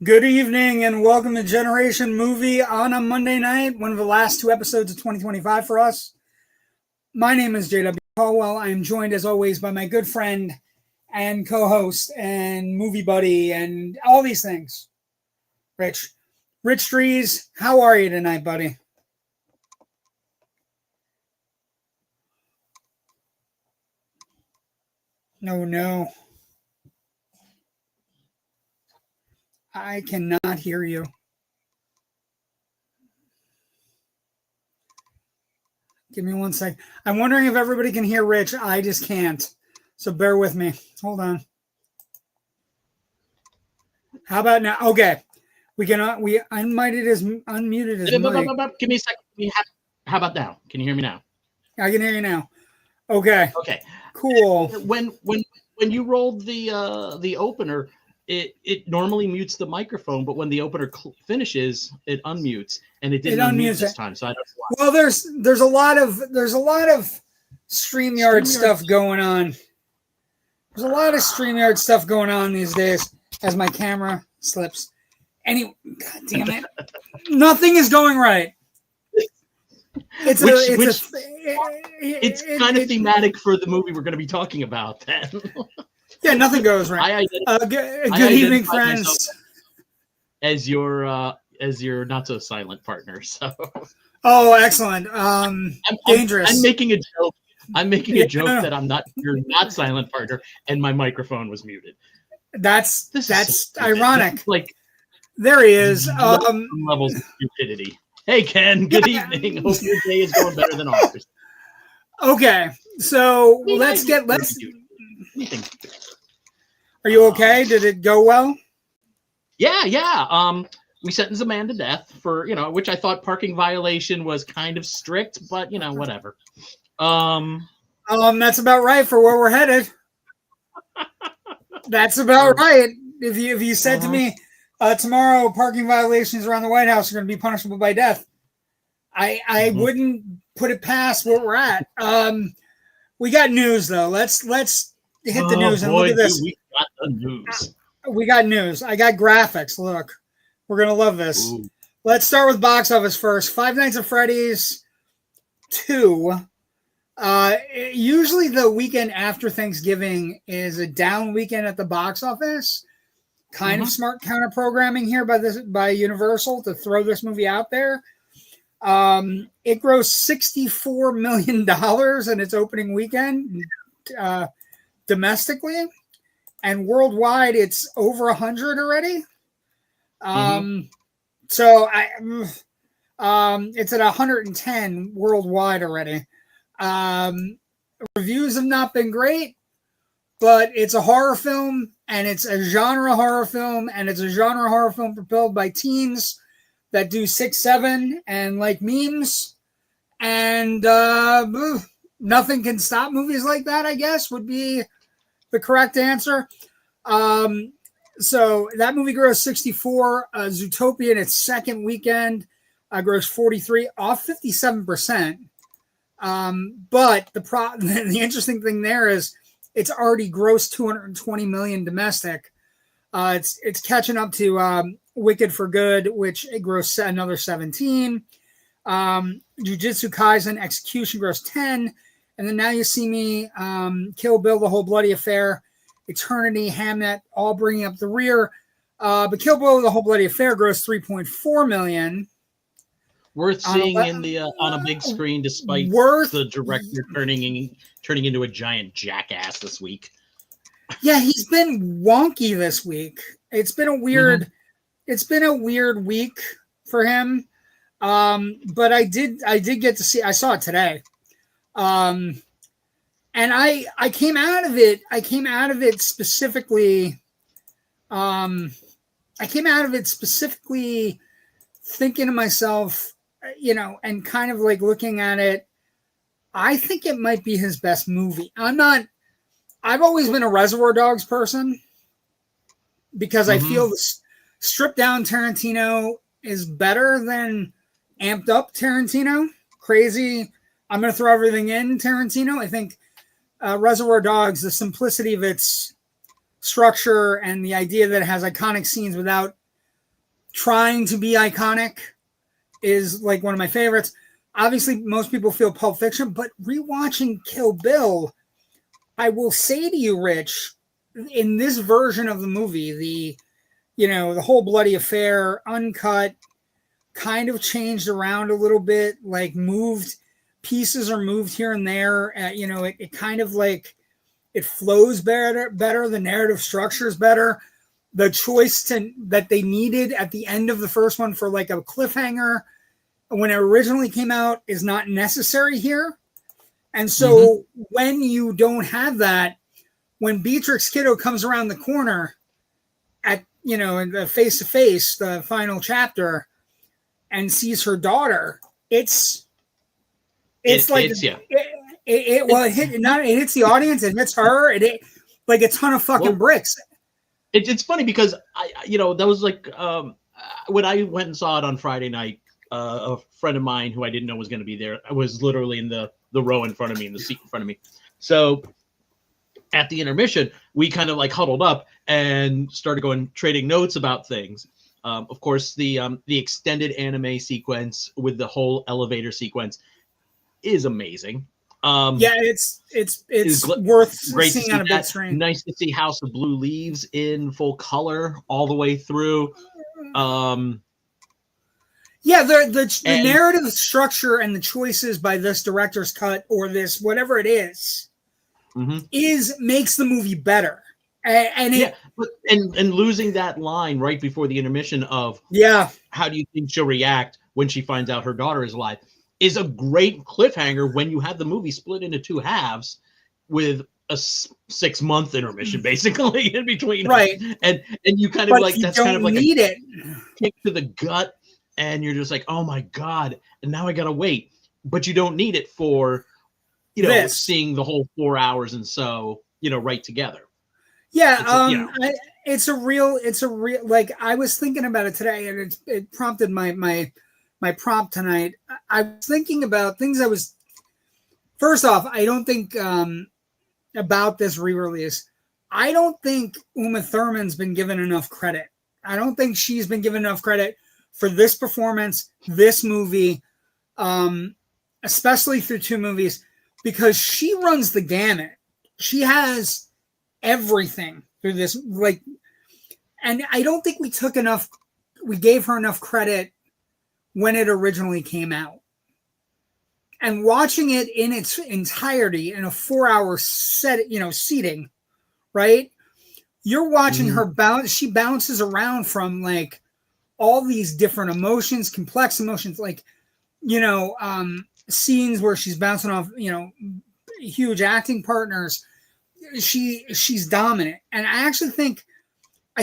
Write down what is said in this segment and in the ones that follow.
Good evening and welcome to Generation Movie on a Monday night, one of the last two episodes of 2025 for us. My name is JW Colwell. I am joined as always by my good friend and co-host and movie buddy and all these things, Rich. Rich Drees, how are you tonight, buddy? No. I cannot hear you. Give me one sec. I'm wondering if everybody can hear Rich. I just can't. So bear with me. Hold on. How about now? Okay. We unmuted his mic. Give me a second. How about now? Can you hear me now? I can hear you now. Okay. Okay. Cool. When you rolled the opener, it normally mutes the microphone, but when the opener finishes, it unmutes, and it didn't unmute this time. So I don't know why. Well, there's a lot of StreamYard stuff going on. There's a lot of StreamYard stuff going on these days as my camera slips. God damn it. Nothing is going right. It's kind of thematic for the movie we're going to be talking about then. Yeah, nothing goes right. Good evening, friends. As your not so silent partner. So. Oh, excellent. Dangerous. I'm making a joke. A joke that I'm not your not silent partner, and my microphone was muted. That's ironic. Like there he is. Levels of stupidity. Hey Ken, good evening. Hope your day is going better than ours. Okay, so let's. Are you okay? Did it go well? Yeah. We sentenced a man to death for which I thought parking violation was kind of strict, but whatever. That's about right for where we're headed. That's about right. If you said to me tomorrow parking violations around the White House are going to be punishable by death, I wouldn't put it past where we're at. We got news though. Let's hit the news and look at this. We got the news. We got news. I got graphics. Look, we're gonna love this. Ooh. Let's start with box office first. Five Nights at Freddy's 2. Usually the weekend after Thanksgiving is a down weekend at the box office. Kind of smart counter programming here by Universal to throw this movie out there. It grossed $64 million in its opening weekend domestically, and worldwide it's over 100 already. So it's at 110 worldwide already. Reviews have not been great, but it's a horror film, and it's a genre horror film, and it's a genre horror film propelled by teens that do 6'7" and like memes, and nothing can stop movies like that, I guess, would be the correct answer. So that movie grossed 64. Zootopia in its second weekend grossed 43, off 57%. But the interesting thing there is it's already grossed 220 million domestic. It's catching up to Wicked for Good, which it grossed another 17. Jujutsu Kaisen Execution grossed 10. And then Now You See Me, Kill Bill, The Whole Bloody Affair, Eternity, Hamnet, all bringing up the rear. But Kill Bill, The Whole Bloody Affair grossed 3.4 million. Worth seeing on a big screen, despite the director turning into a giant jackass this week. Yeah, he's been wonky this week. It's been a weird week for him. But I did get to see. I saw it today. And I came out of it specifically. Thinking to myself, and kind of like looking at it. I think it might be his best movie. I've always been a Reservoir Dogs person because I feel the stripped down Tarantino is better than amped up Tarantino. Crazy. I'm going to throw everything in Tarantino. I think Reservoir Dogs, the simplicity of its structure and the idea that it has iconic scenes without trying to be iconic is like one of my favorites. Obviously, most people feel Pulp Fiction, but rewatching Kill Bill, I will say to you, Rich, in this version of the movie, the whole bloody affair, uncut, kind of changed around a little bit, like pieces are moved here and there. It kind of like, it flows better. The narrative structure is better. The choice that they needed at the end of the first one for like a cliffhanger when it originally came out is not necessary here. And so when you don't have that, when Beatrix Kiddo comes around the corner at, in the face-to-face, the final chapter, and sees her daughter, it hits the audience, it hits her, like a ton of fucking bricks. It's funny because that was like when I went and saw it on Friday night, a friend of mine who I didn't know was going to be there, I was literally in the row in front of me, in the seat in front of me. So at the intermission, we kind of like huddled up and started trading notes about things. Of course, the extended anime sequence with the whole elevator sequence is amazing. It's worth great seeing to see on a big screen. Nice to see House of Blue Leaves in full color all the way through. The narrative structure and the choices by this director's cut or this whatever it is makes the movie better. And losing that line right before the intermission of how do you think she'll react when she finds out her daughter is alive is a great cliffhanger when you have the movie split into two halves with a 6-month intermission basically in between, right? And you kind of like that's kind of like a kick to the gut, and you're just like, oh my god, and now I gotta wait. But you don't need it for seeing the whole 4 hours and so right together. It's a real like I was thinking about it today, and it prompted my prompt tonight. I was thinking about things first off, I don't think about this re-release. I don't think Uma Thurman's been given enough credit. I don't think she's been given enough credit for this performance, this movie, especially through 2 movies, because she runs the gamut. She has everything through this, and I don't think we gave her enough credit when it originally came out. And watching it in its entirety in a 4-hour seating, right? You're watching her bounce. She bounces around from like all these different emotions, complex emotions, like, scenes where she's bouncing off, huge acting partners. She's dominant. And I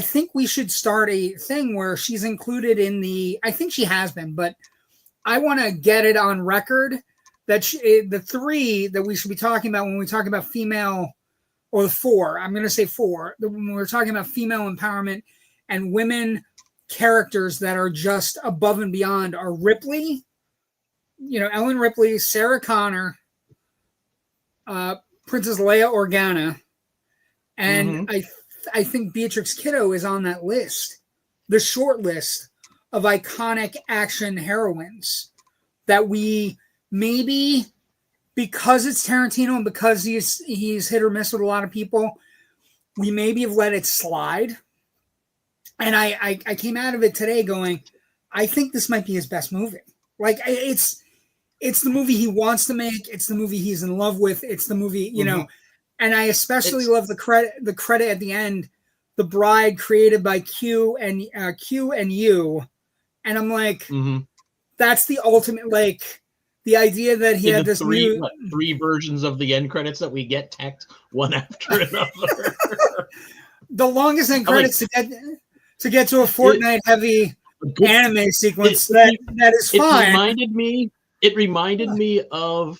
think we should start a thing where she's included in I think she has been, but I want to get it on record that the 3 that we should be talking about when we talk about female, or the 4, I'm going to say 4, when we're talking about female empowerment and women characters that are just above and beyond, are Ripley, Ellen Ripley, Sarah Connor, Princess Leia Organa, and I think Beatrix Kiddo is on that list, the short list of iconic action heroines that we maybe, because it's Tarantino and because he's hit or miss with a lot of people, we maybe have let it slide. And I came out of it today going, I think this might be his best movie. Like it's the movie he wants to make. It's the movie he's in love with. It's the movie, and I especially love the credit at the end, The Bride, created by Q and you. And I'm like, that's the ultimate, like, the idea that he had this 3 versions of the end credits that we get tacked one after another. The longest end credits to get to a Fortnite heavy anime sequence that is fine. It reminded me of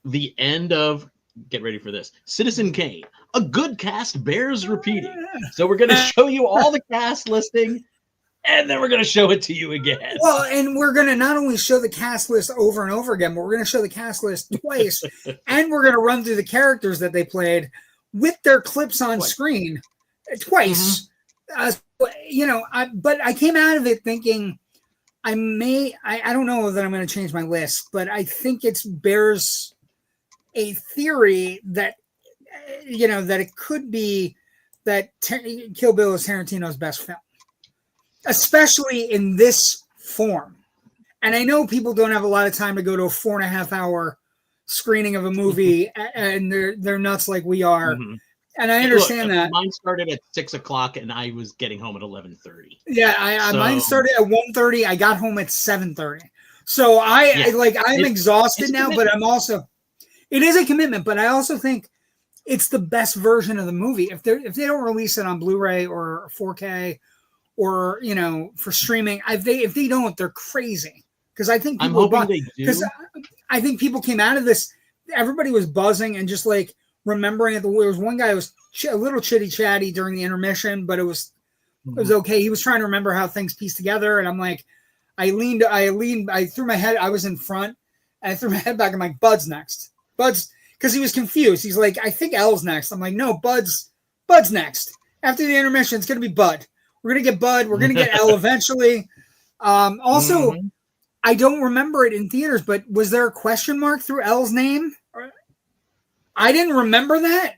the end of, get ready for this, Citizen Kane. A good cast bears repeating. So we're going to show you all the cast listing, and then we're going to show it to you again. Well, and we're going to not only show the cast list over and over again, but we're going to show the cast list twice, and we're going to run through the characters that they played with their clips on screen twice. but I came out of it thinking I don't know that I'm going to change my list, but I think it bears a theory that, that it could be that Kill Bill is Tarantino's best film, especially in this form. And I know people don't have a lot of time to go to a 4.5 hour screening of a movie and they're nuts like we are. Mm-hmm. And I understand that. Mine started at 6:00 and I was getting home at 11:30. Yeah, mine started at 1:30. I got home at 7:30. So I'm exhausted now, but I'm also, it is a commitment, but I also think it's the best version of the movie. If they don't release it on Blu-ray or 4K or, for streaming, if they don't, they're crazy. Because I think people, because I think people came out of this, everybody was buzzing and just like remembering it. There was one guy who was a little chitty chatty during the intermission, but it was okay. He was trying to remember how things pieced together, and I'm like, I threw my head. I was in front, and I threw my head back. I'm like, Bud's next. Bud's, because he was confused. He's like, I think L's next. I'm like, no, Bud's next. After the intermission, it's gonna be Bud. We're gonna get Bud. We're gonna get L eventually. Also, I don't remember it in theaters, but was there a question mark through L's name? I didn't remember that.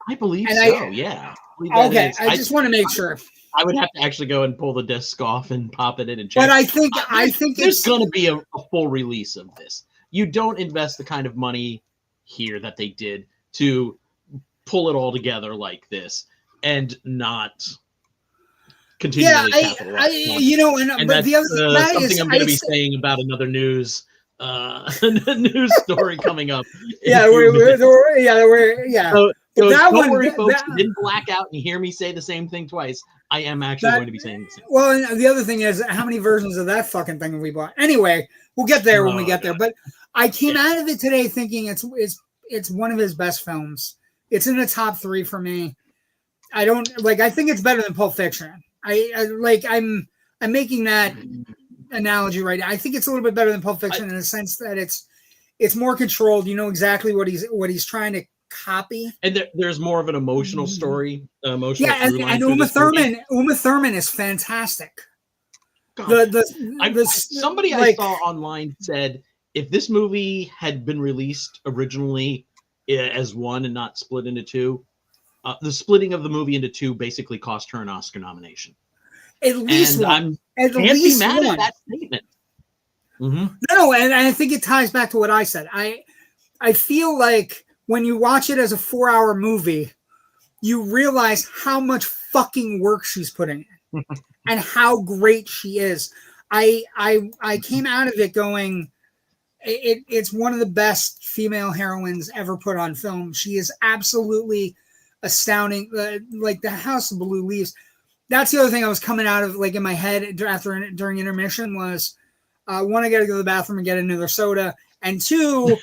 I believe so. Yeah. Okay. I just want to make sure. I would have to actually go and pull the disc off and pop it in and check. But I think there's going to be a full release of this. You don't invest the kind of money here that they did to pull it all together like this and not continually capitalize. And but the other thing something I'm going to be saying about another news news story coming up. We're. So don't worry, folks. You didn't black out and hear me say the same thing twice. I am actually going to be saying the same. Well, and the other thing is, how many versions of that fucking thing have we bought? Anyway, we'll get there when we get there. But I came out of it today thinking it's one of his best films. It's in the top 3 for me. I think it's better than Pulp Fiction. I'm making that analogy right now. I think it's a little bit better than Pulp Fiction in the sense that it's more controlled. You know exactly what he's trying to copy, and there's more of an emotional story. And Uma Thurman is fantastic. Somebody I saw online said if this movie had been released originally as one and not split into two, the splitting of the movie into two basically cost her an Oscar nomination. At least one. Can't be mad at that statement. Mm-hmm. No, and I think it ties back to what I said. I feel like when you watch it as a 4-hour movie, you realize how much fucking work she's putting in and how great she is. I came out of it going, it's one of the best female heroines ever put on film. She is absolutely astounding. Like the House of Blue Leaves. That's the other thing I was coming out of like in my head during intermission was one, I got to go to the bathroom and get another soda, and two,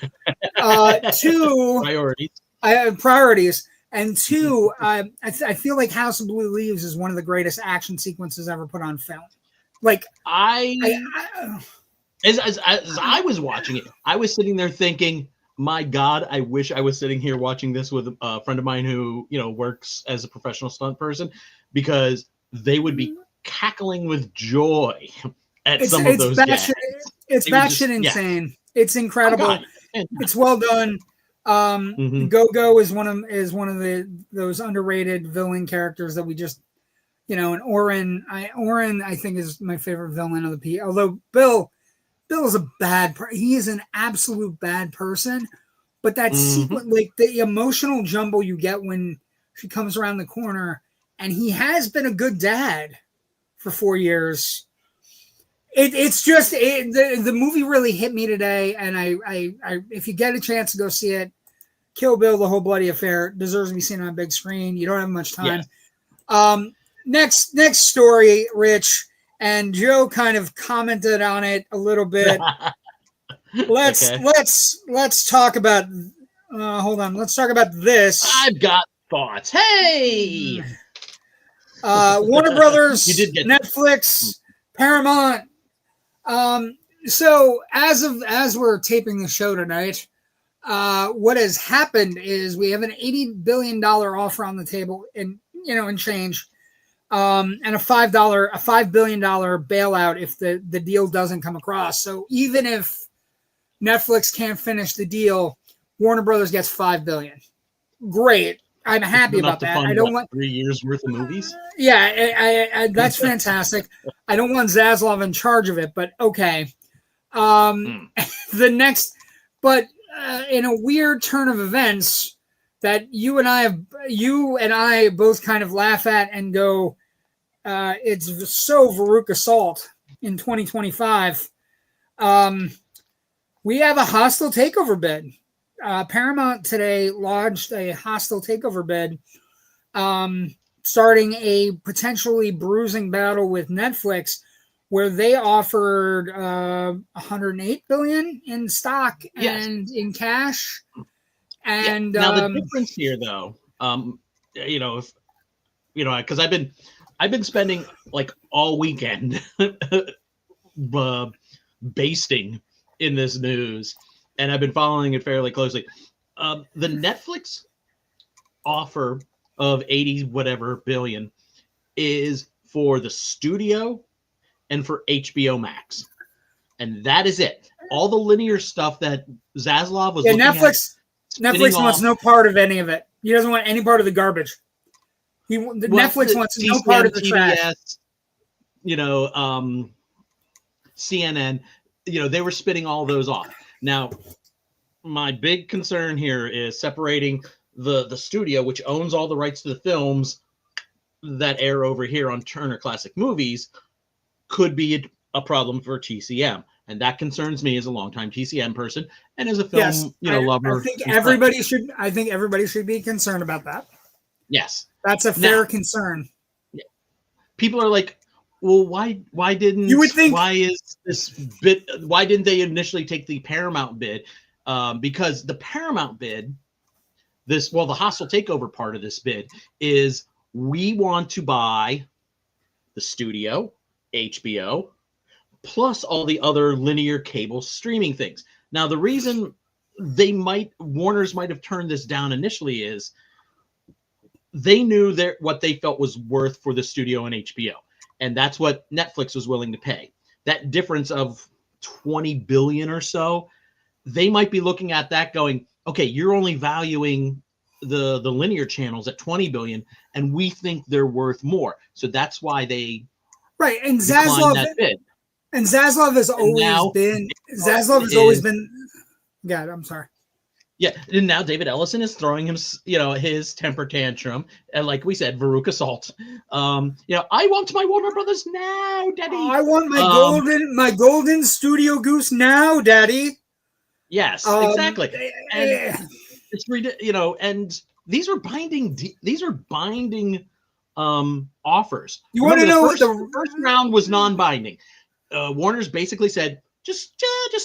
priorities, and two, I feel like House of Blue Leaves is one of the greatest action sequences ever put on film. Like as I was watching it, I was sitting there thinking, my God, I wish I was sitting here watching this with a friend of mine who works as a professional stunt person, because they would be cackling with joy at some of those gags. It's batshit insane. Yeah. It's incredible. It's well done. Go-Go is one of those underrated villain characters that we just, and Oren I think is my favorite villain of the piece. Although Bill is he is an absolute bad person, but that sequence, like the emotional jumble you get when she comes around the corner. And he has been a good dad for 4 years. It's just the movie really hit me today, and I if you get a chance to go see it, Kill Bill, the whole bloody affair, deserves to be seen on a big screen. You don't have much time. Yeah. Next story, Rich, and Joe kind of commented on it a little bit. Let's talk about. Hold on. Let's talk about this. I've got thoughts. Hey. Warner Brothers, Netflix, Paramount. So as we're taping the show tonight, what has happened is we have an $80 billion offer on the table, and in change. and a $5 billion bailout if the deal doesn't come across. So even if Netflix can't finish the deal, Warner Brothers gets $5 billion. Great. I'm happy about that. Fund, I don't want 3 years worth of movies. Yeah, I that's fantastic. I don't want Zaslav in charge of it, but okay. The next, but in a weird turn of events that you and I both kind of laugh at and go, it's so Veruca Salt in 2025. We have a hostile takeover bid. Paramount today launched a hostile takeover bid, starting a potentially bruising battle with Netflix, where they offered $108 billion in stock and in cash. And now the difference here, though, because I've been spending like all weekend basting in this news, and I've been following it fairly closely. The Netflix offer of 80 whatever billion is for the studio and for HBO Max, and that is it. All the linear stuff that Zaslav was looking Netflix wants no part of any of it. He doesn't want any part of the garbage. Netflix wants no part of the trash. CNN, they were spitting all those off. Now, my big concern here is separating the studio, which owns all the rights to the films that air over here on Turner Classic Movies, could be a problem for TCM. And that concerns me as a longtime TCM person and as a film, lover. I think everybody should be concerned about that. Yes. That's a fair concern. People are like, well, why didn't they initially take the Paramount bid? Because the Paramount bid, the hostile takeover part of this bid is we want to buy the studio, HBO, plus all the other linear cable streaming things. Now, the reason Warner's might have turned this down initially is they knew what they felt was worth for the studio and HBO. And that's what Netflix was willing to pay. That difference of $20 billion or so, they might be looking at that going, okay, you're only valuing the linear channels at $20 billion, and we think they're worth more. So that's why they and Zaslav that bid. And Zaslav has always been. God, I'm sorry. Yeah, and now David Ellison is throwing him, his temper tantrum, and like we said, Veruca Salt. I want my Warner Brothers now, Daddy. I want my golden studio goose now, Daddy. Yes, exactly. And it's and these are binding offers. You want to know what the first round was non-binding. Warner's basically said, just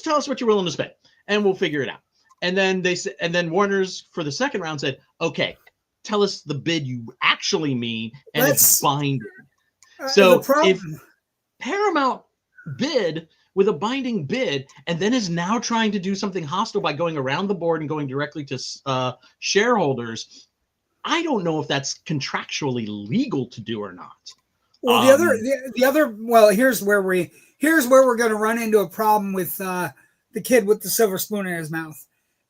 tell us what you're willing to spend, and we'll figure it out. And then Warner's for the second round said, okay, tell us the bid you actually mean, and it's binding. So if Paramount bid with a binding bid and then is now trying to do something hostile by going around the board and going directly to shareholders, I don't know if that's contractually legal to do or not. Well, here's where we're going to run into a problem with the kid with the silver spoon in his mouth.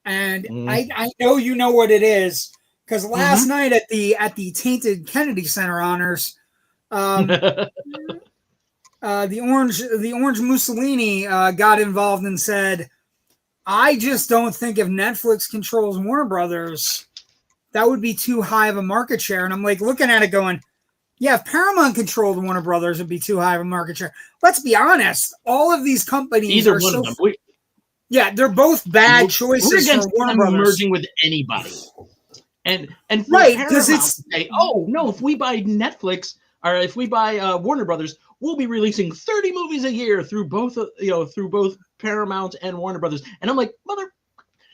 And I know you know what it is, because last night at the Tainted Kennedy Center honors, the orange Mussolini got involved and said, I just don't think if Netflix controls Warner Brothers, that would be too high of a market share. And I'm like looking at it going, yeah, if Paramount controlled Warner Brothers, it'd be too high of a market share. Let's be honest. All of these companies they're both bad choices. We're against for Warner Brothers merging with anybody. And for because it's say, oh no, if we buy Netflix or if we buy Warner Brothers, we'll be releasing 30 movies a year through both Paramount and Warner Brothers. And I'm like, mother,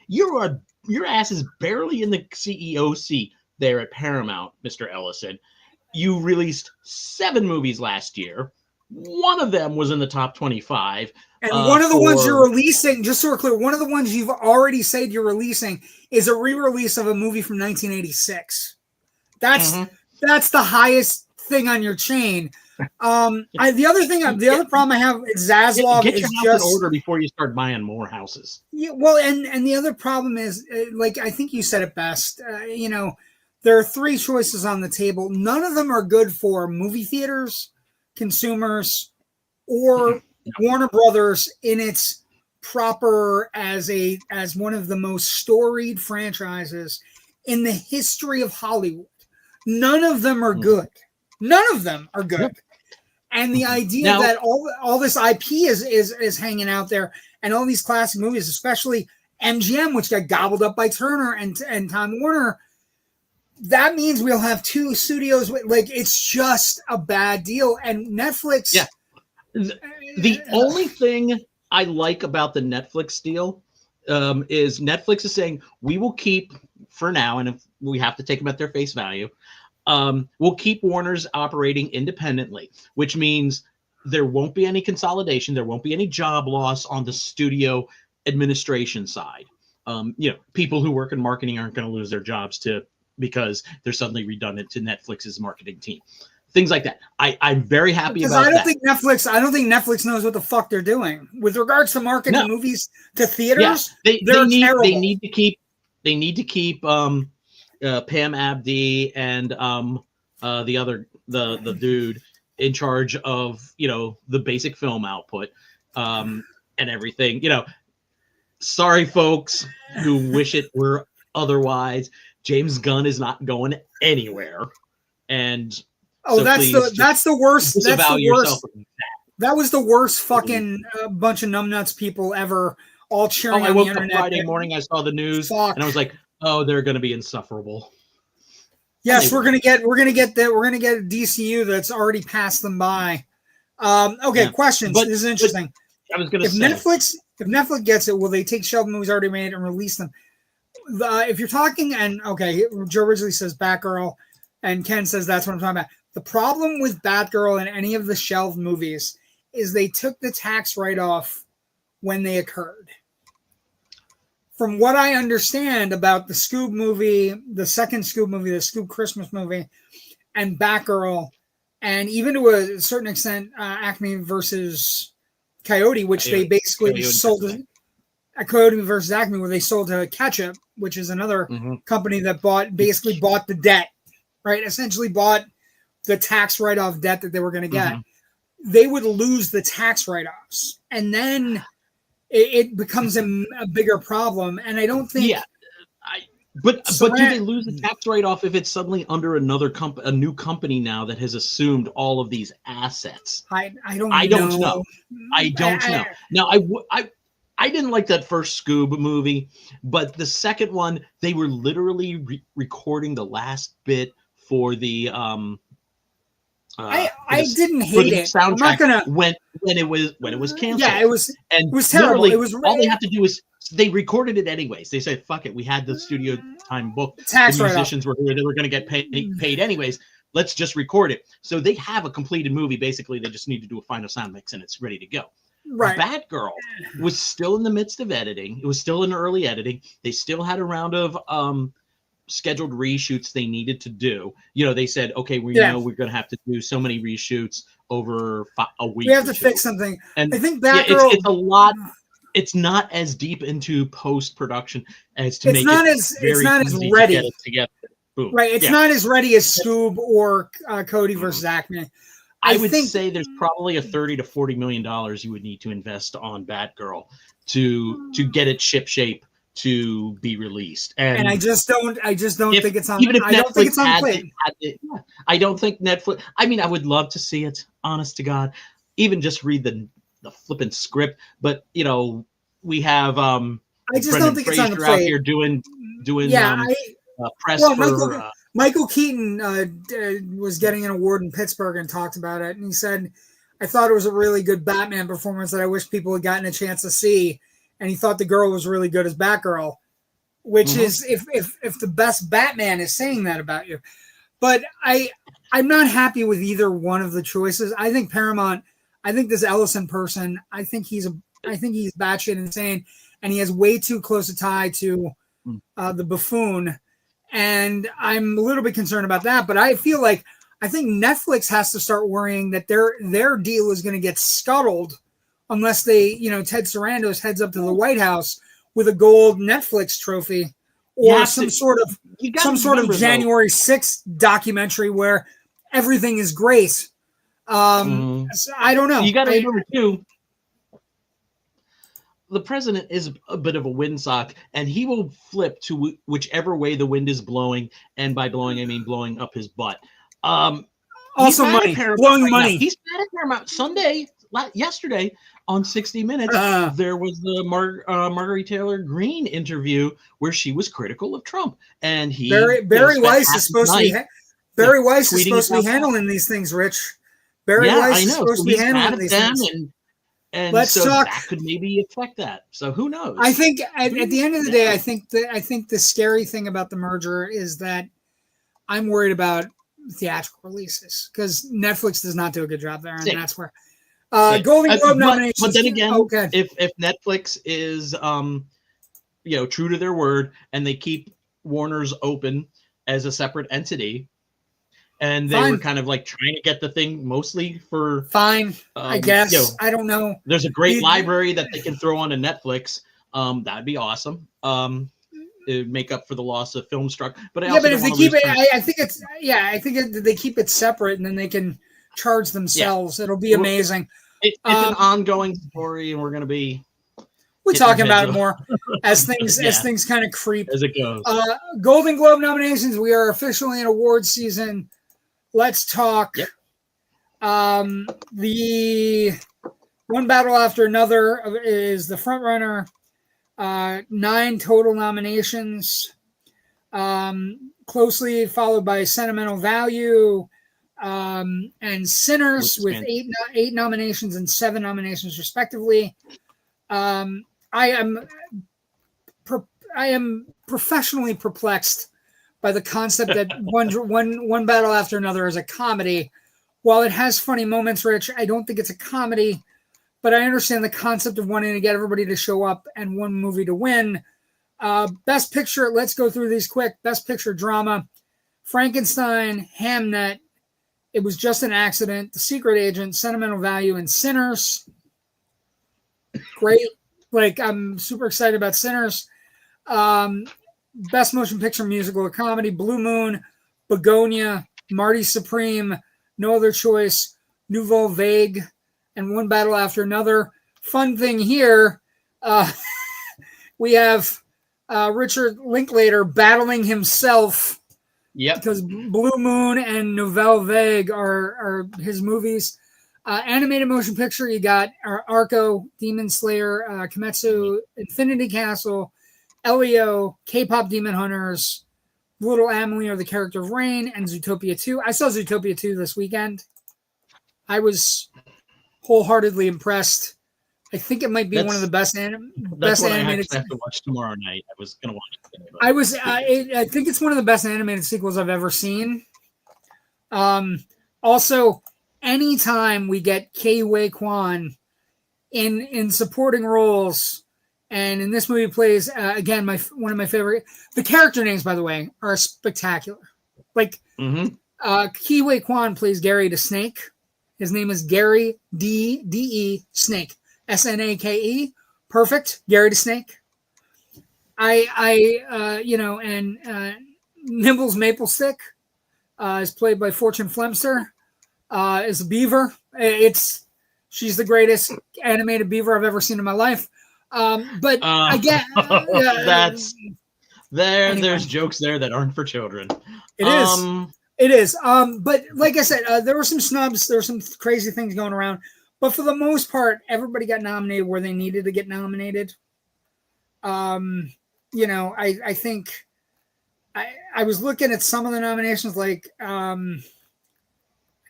your ass is barely in the CEO seat there at Paramount, Mr. Ellison. You released 7 movies last year. One of them was in the top 25. And one of the ones you're releasing, just so we're clear, one of the ones you've already said you're releasing is a re-release of a movie from 1986. That's the highest thing on your chain. The other problem I have is Zaslav get is your house just in order before you start buying more houses. Yeah, well, and the other problem is, like I think you said it best. There are three choices on the table. None of them are good for movie theaters, consumers, or Warner Brothers in its proper as one of the most storied franchises in the history of Hollywood. None of them are good. None of them are good. Yep. And the idea that all this IP is hanging out there, and all these classic movies, especially MGM, which got gobbled up by Turner and Time Warner, that means we'll have two studios. Like, it's just a bad deal. And Netflix. Yeah. The only thing I like about the Netflix deal is Netflix is saying we will keep, for now, and if we have to take them at their face value, we'll keep Warner's operating independently, which means there won't be any consolidation. There won't be any job loss on the studio administration side. People who work in marketing aren't going to lose their jobs because they're suddenly redundant to Netflix's marketing team. Things like that. I'm very happy about that. I don't think Netflix knows what the fuck they're doing with regards to marketing movies to theaters. Yeah, they're terrible. They need to keep Pam Abdi and the dude in charge of the basic film output and everything. Sorry, folks who wish it were otherwise. James Gunn is not going anywhere, and that's the worst. That's the worst. That was the worst fucking bunch of numbnuts people ever, all cheering on the internet. Friday morning, I saw the news, and I was like, "Oh, they're going to be insufferable." Yes, we're gonna get a DCU that's already passed them by. Questions. This is interesting. I was gonna say, if Netflix gets it, will they take shelf movies already made and release them? If you're talking, Joe originally says Batgirl, and Ken says that's what I'm talking about. The problem with Batgirl and any of the shelved movies is they took the tax write-off when they occurred. From what I understand about the Scoob movie, the second Scoob movie, the Scoob Christmas movie, and Batgirl, and even to a certain extent, Acme versus Coyote, which they basically sold to Coyote versus Acme, where they sold to Ketchup, which is another company that bought the debt, right? Essentially bought the tax write-off debt that they were going to get. They would lose the tax write-offs, and then it becomes a bigger problem. And I don't think. Yeah, but do they lose the tax write-off if it's suddenly under a new company now that has assumed all of these assets? I don't know. Now, I didn't like that first Scoob movie, but the second one, they were literally recording the last bit for the I didn't hate it. I'm not gonna when it was canceled. Yeah, it was terrible. It was all they have to do is they recorded it anyways. They said, "Fuck it, we had the studio time booked. The musicians were here; they were going to get paid anyways. Let's just record it." So they have a completed movie. Basically, they just need to do a final sound mix, and it's ready to go. Right. Batgirl was still in the midst of editing. It was still in early editing. They still had a round of scheduled reshoots they needed to do. They said, okay, we know we're going to have to do so many reshoots over a week. We have to fix something. And I think Batgirl, it's a lot. It's not as deep into post-production as to make it's not as ready to get it together. Boom. Right. It's not as ready as Scoob or Cody versus Acme. I would say there's probably a $30 to $40 million you would need to invest on Batgirl to get it shipshape to be released. And I just don't think it's on. Even if I don't think it's on plate. I don't think Netflix. I mean, I would love to see it. Honest to God, even just read the flipping script. But we have I just Brendan don't think Fraser it's on the plate. Out here doing press for. Michael Keaton was getting an award in Pittsburgh and talked about it, and he said, "I thought it was a really good Batman performance that I wish people had gotten a chance to see." And he thought the girl was really good as Batgirl, which is if the best Batman is saying that about you. But I'm not happy with either one of the choices. I think Paramount. I think this Ellison person. I think he's batshit insane, and he has way too close a tie to the buffoon. And I'm a little bit concerned about that, but I feel like I think Netflix has to start worrying that their deal is going to get scuttled unless they, Ted Sarandos heads up to the White House with a gold Netflix trophy or some sort of January 6th documentary where everything is great. So I don't know. You got to remember too, the president is a bit of a windsock, and he will flip to whichever way the wind is blowing, and by blowing I mean blowing up his butt. Also money, blowing money. He's mad at Paramount. Yesterday on 60 Minutes, there was the Marguerite Taylor Greene interview where she was critical of Trump, and Barry Weiss is supposed to be handling these things, Rich. Barry Weiss is supposed to be handling these things. And that could maybe affect that. So who knows? I think at the end of the day, I think the scary thing about the merger is that I'm worried about theatrical releases because Netflix does not do a good job there, and that's where Golden Globe nominations. But then again, if Netflix is true to their word and they keep Warner's open as a separate entity, and they were kind of like trying to get the thing mostly for I guess. I don't know. There's a great library that they can throw onto Netflix. That'd be awesome. It would make up for the loss of Filmstruck. But if they keep it, I think they keep it separate and then they can charge themselves. It'll be amazing. It's an ongoing story, and we're going to be. We're talking about it more as things kind of creep as it goes. Golden Globe nominations. We are officially in awards season. Let's talk. Yep. The One Battle After Another is the front runner. 9 total nominations. Closely followed by Sentimental Value and Sinners with 8 nominations and 7 nominations respectively. I am professionally perplexed by the concept that one Battle After Another is a comedy. While it has funny moments, Rich, I don't think it's a comedy, but I understand the concept of wanting to get everybody to show up and one movie to win. Best Picture, let's go through these quick. Best Picture Drama, Frankenstein, Hamnet, It Was Just an Accident, The Secret Agent, Sentimental Value, and Sinners. Great. I'm super excited about Sinners. Best Motion Picture Musical or Comedy, Blue Moon, Begonia, Marty Supreme, No Other Choice, Nouveau Vague, and One Battle After Another. Fun thing here, we have Richard Linklater battling himself. Yep. Because Blue Moon and Nouvelle Vague are his movies. Animated motion picture, you got Arco, Demon Slayer, Kimetsu, Infinity Castle, Elio, K-pop Demon Hunters, Little Emily or the Character of Rain, and Zootopia 2. I saw Zootopia 2 this weekend. I was wholeheartedly impressed. I think it might be one of the best animated. I have to watch tomorrow night. I was going to watch it today, I think it's one of the best animated sequels I've ever seen. Also, anytime we get Ke Kwan in supporting roles, and in this movie plays again one of my favorite. The character names, by the way, are spectacular. Ke Kwan plays Gary the Snake. His name is Gary D.E. Snake. Snake. Perfect. Gary the Snake. Nimbles Maplestick is played by Fortune Flemster. Is a beaver. She's the greatest animated beaver I've ever seen in my life. Again, there's jokes there that aren't for children. It is. But like I said, there were some snubs. There were some crazy things going around. But for the most part, everybody got nominated where they needed to get nominated. I think I was looking at some of the nominations, I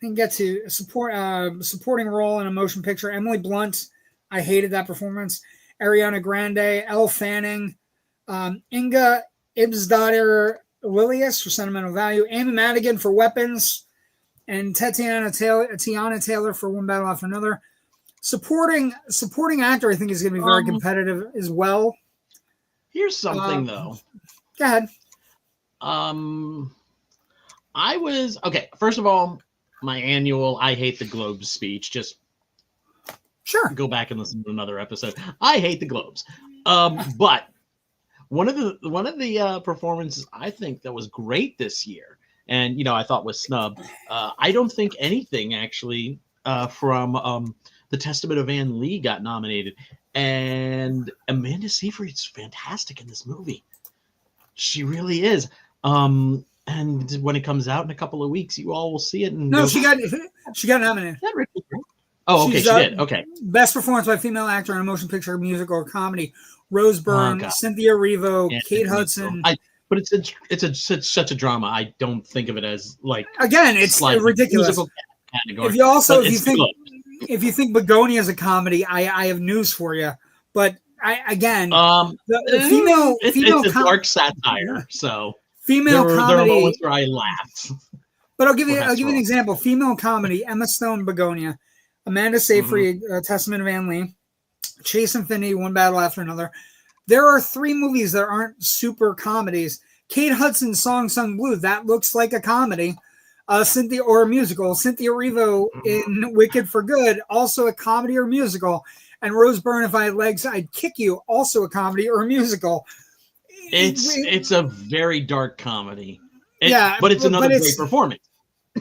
didn't get to supporting role in a motion picture. Emily Blunt, I hated that performance. Ariana Grande, Elle Fanning, Inga Ibsdottir Lilius for Sentimental Value, Amy Madigan for Weapons, and Tiana Taylor for One Battle After Another. Supporting actor, I think, is going to be very competitive as well. Here's something, though. Go ahead. I was okay. First of all, my annual "I hate the Globes" speech. Just Sure. go back and listen to another episode. I hate the Globes, but one of the performances I think that was great this year, and I thought was snubbed. I don't think anything actually from the Testament of Anne Lee got nominated, and Amanda Seyfried's fantastic in this movie. She really is. And when it comes out in a couple of weeks, you all will see it. And No, she got nominated. Oh, okay, She's, she did. Okay. Best performance by female actor in a motion picture, musical, or comedy. Rose Byrne, Cynthia Erivo, Kate Hudson. But it's such a drama. I don't think of it as like again. It's ridiculous. If you think Begonia is a comedy, I have news for you. But the female it's a dark satire. So female comedy. There are moments where I laugh. But I'll give you an example. Female comedy: Emma Stone, Begonia, Amanda Seyfried, Testament of Anne Lee, Chase Infinity, One Battle After Another. There are 3 movies that aren't super comedies. Kate Hudson's Song Sung Blue, that looks like a comedy. Cynthia or a musical. Cynthia Erivo in Wicked for Good, also a comedy or musical. And Rose Byrne, If I Had Legs, I'd Kick You, also a comedy or a musical. It's a very dark comedy. But it's another great performance.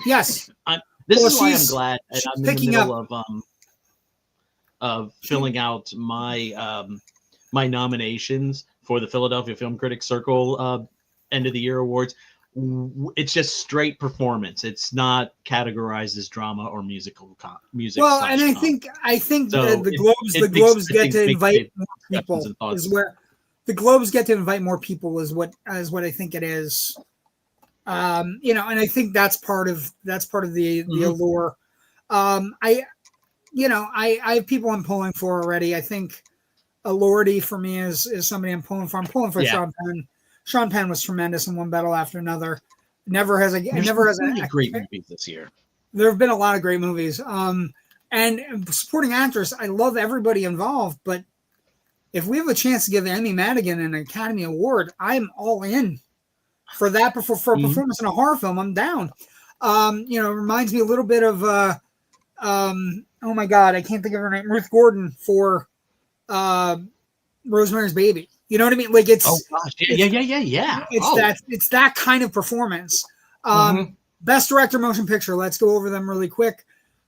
Yes. This is why I'm glad I'm in the middle of filling out my my nominations for the Philadelphia Film Critics Circle end of the year awards. It's just straight performance. It's not categorized as drama or music. Well, and I think so the Globes get to invite more people. Is where the Globes get to invite more people is what I think it is. And I think that's part of the allure. I have people I'm pulling for already. I think Eliiott for me is somebody I'm pulling for. I'm pulling for Sean Penn. Sean Penn was tremendous in One Battle After Another. Never has great movies this year. There have been a lot of great movies. And supporting actress, I love everybody involved, but if we have a chance to give Amy Madigan an Academy Award, I'm all in for that. For a performance in a horror film, I'm down. It reminds me a little bit of oh my God, I can't think of her name, Ruth Gordon for Rosemary's Baby. You know what I mean? Like it's yeah. It's that kind of performance. Best director motion picture. Let's go over them really quick.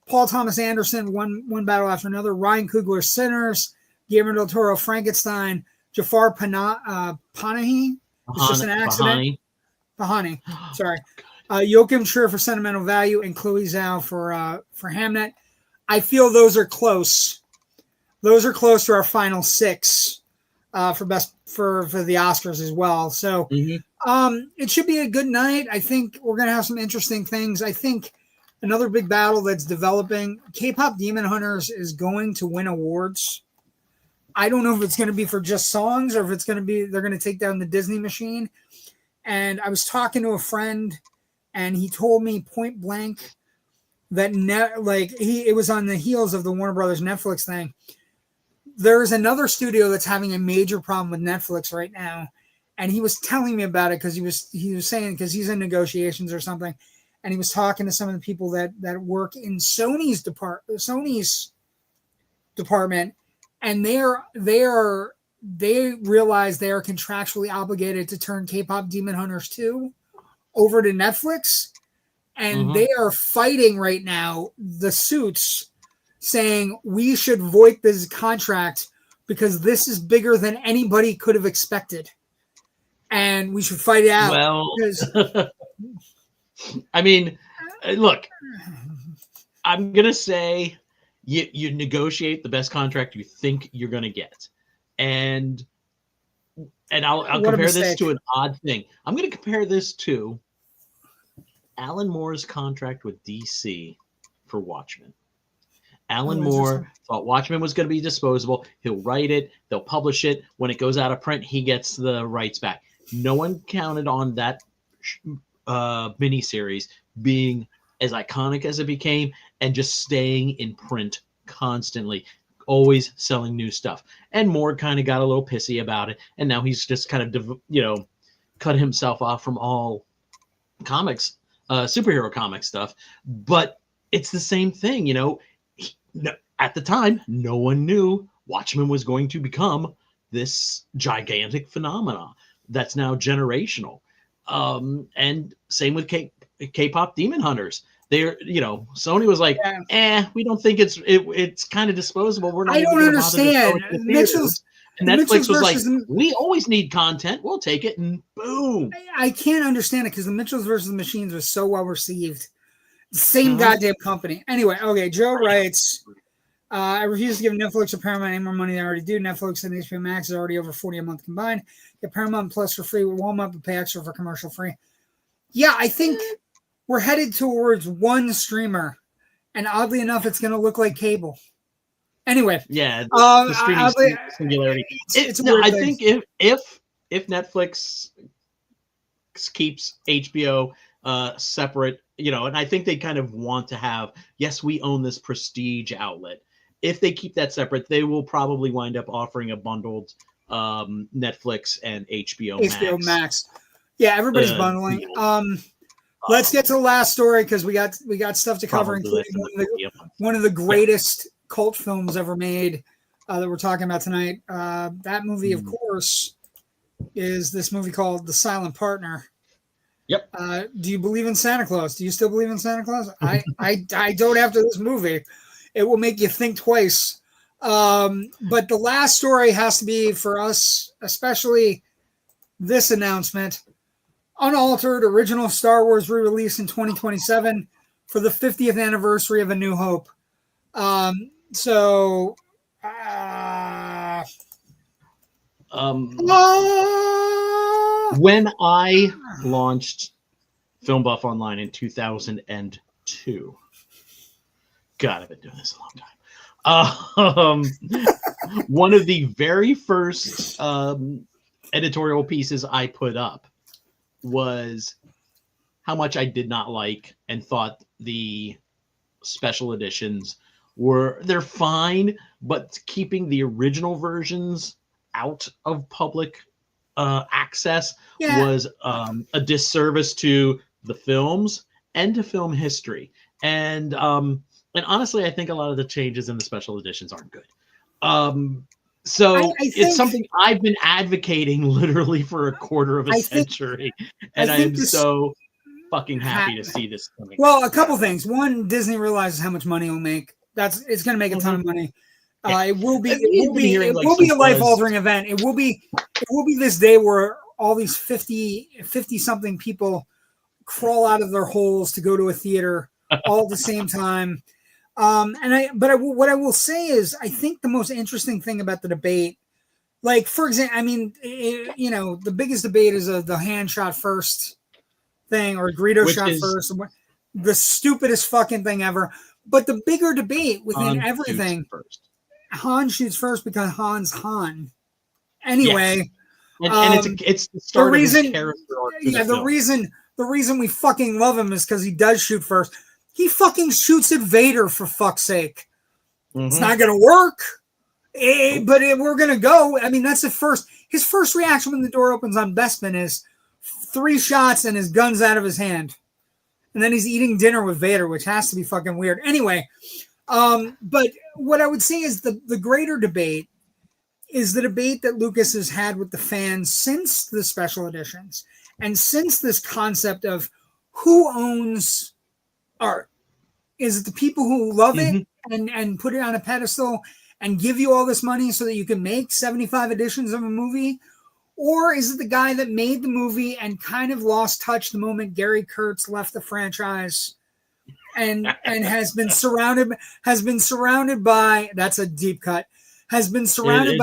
Paul Thomas Anderson, One Battle After Another. Ryan Coogler, Sinners. Guillermo del Toro, Frankenstein. Jafar Panahi. It's just an accident. Pahani. Sorry. Joachim Trier for Sentimental Value and Chloe Zhao for Hamnet. I feel those are close. Those are close to our final 6 for the Oscars as well. So it should be a good night. I think we're gonna have some interesting things. I think another big battle that's developing. K-pop Demon Hunters is going to win awards. I don't know if it's going to be for just songs or if it's going to be they're going to take down the Disney machine. And I was talking to a friend, and he told me point blank that it was on the heels of the Warner Brothers Netflix thing. There's another studio that's having a major problem with Netflix right now, and he was telling me about it because he was saying because he's in negotiations or something, and he was talking to some of the people that work in Sony's department, and they realize they are contractually obligated to turn K-pop Demon Hunters 2 over to Netflix, and they are fighting right now the suits, saying we should void this contract because this is bigger than anybody could have expected, and we should fight it out. Well, I mean, look, I'm gonna say you negotiate the best contract you think you're gonna get, and I'll compare this to an odd thing. I'm gonna compare this to Alan Moore's contract with DC for Watchmen. Alan Moore thought Watchmen was going to be disposable. He'll write it. They'll publish it. When it goes out of print, he gets the rights back. No one counted on that miniseries being as iconic as it became and just staying in print constantly, always selling new stuff. And Moore kind of got a little pissy about it. And now he's just kind of, cut himself off from all comics superhero comic stuff, but it's the same thing. At the time, no one knew Watchmen was going to become this gigantic phenomenon that's now generational. And same with K-pop Demon Hunters. They're, Sony was like, we don't think it's kind of disposable. We're not. I don't understand. And Netflix was like, we always need content. We'll take it, and boom. I can't understand it because the Mitchells versus the Machines was so well received. Same goddamn company. Anyway, okay. Joe writes, I refuse to give Netflix or Paramount any more money than I already do. Netflix and HBO Max is already over $40 a month combined. Get Paramount Plus for free with Walmart, but pay extra for commercial free. Yeah, I think we're headed towards one streamer, and oddly enough, it's going to look like cable. Anyway, yeah, the streaming singularity. I think if Netflix keeps HBO separate, and I think they kind of want to have, yes, we own this prestige outlet. If they keep that separate, they will probably wind up offering a bundled Netflix and HBO Max. Yeah, everybody's bundling. Let's get to the last story because we got stuff to cover, including one of the greatest cult films ever made that we're talking about tonight. That movie, of course, is this movie called The Silent Partner. Yep. Do you believe in Santa Claus? Do you still believe in Santa Claus? I don't after this movie. It will make you think twice. But the last story has to be for us, especially this announcement. Unaltered original Star Wars re-release in 2027 for the 50th anniversary of A New Hope. When I launched Filmbuff Online in 2002, God, I've been doing this a long time. One of the very first editorial pieces I put up was how much I did not like and thought the special editions they're fine, but keeping the original versions out of public access was a disservice to the films and to film history. And honestly, I think a lot of the changes in the special editions aren't good. So it's something I've been advocating literally for a quarter of a century. And I am so fucking happy to see this coming. Well, a couple things. One, Disney realizes how much money it'll make. It's going to make a ton of money. It will be a life-altering event. It will be this day where all these 50 something people crawl out of their holes to go to a theater all at the same time. What I will say is, I think the most interesting thing about the debate, like, for example, I mean, the biggest debate is the hand shot first thing, or Greedo shot first, the stupidest fucking thing ever. But the bigger debate within everything, Han shoots first because Han's Han. Anyway, yes. and it's the start of his character arc. Yeah, the reason we fucking love him is because he does shoot first. He fucking shoots at Vader, for fuck's sake. It's not going to work, but we're going to go. I mean, that's his first reaction when the door opens on Bespin is 3 shots and his gun's out of his hand. And then he's eating dinner with Vader, which has to be fucking weird. Anyway, but what I would say is the greater debate is the debate that Lucas has had with the fans since the special editions and since this concept of who owns art. Is it the people who love it and put it on a pedestal and give you all this money so that you can make 75 editions of a movie? Or is it the guy that made the movie and kind of lost touch the moment Gary Kurtz left the franchise and has been surrounded by, that's a deep cut, has been surrounded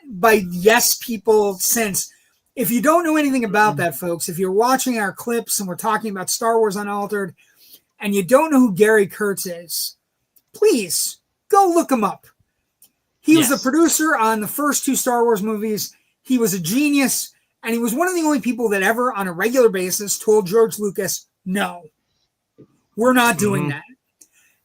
by yes people since. If you don't know anything about that, folks, if you're watching our clips and we're talking about Star Wars Unaltered and you don't know who Gary Kurtz is, please go look him up. He was a producer on the first 2 Star Wars movies. He was a genius, and he was one of the only people that ever, on a regular basis, told George Lucas, no, we're not doing that.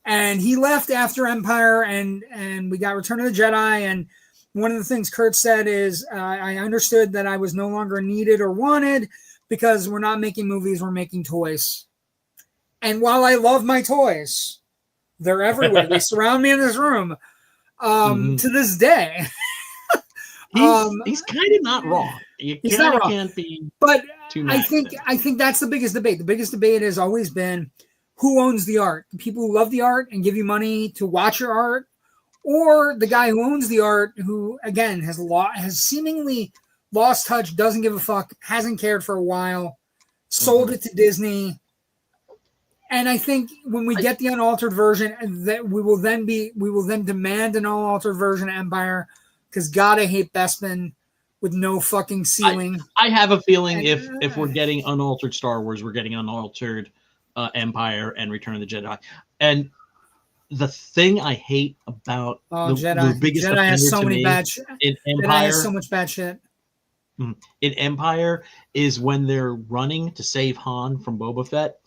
And he left after Empire, and we got Return of the Jedi, and one of the things Kurt said is, I understood that I was no longer needed or wanted, because we're not making movies, we're making toys. And while I love my toys, they're everywhere. They surround me in this room to this day. He's kind of not wrong. He's not wrong. Can't be. But too mad I think that's the biggest debate. The biggest debate has always been who owns the art. The people who love the art and give you money to watch your art, or the guy who owns the art, who again has seemingly lost touch, doesn't give a fuck, hasn't cared for a while, sold it to Disney. And I think when we get the unaltered version, that we will then demand an unaltered version of Empire, because God, I hate Bespin with no fucking ceiling. I have a feeling if we're getting unaltered Star Wars, we're getting unaltered Empire and Return of the Jedi. And the thing I hate about the biggest Jedi has so many bad shit in Empire, Jedi has so much bad shit. In Empire is when they're running to save Han from Boba Fett.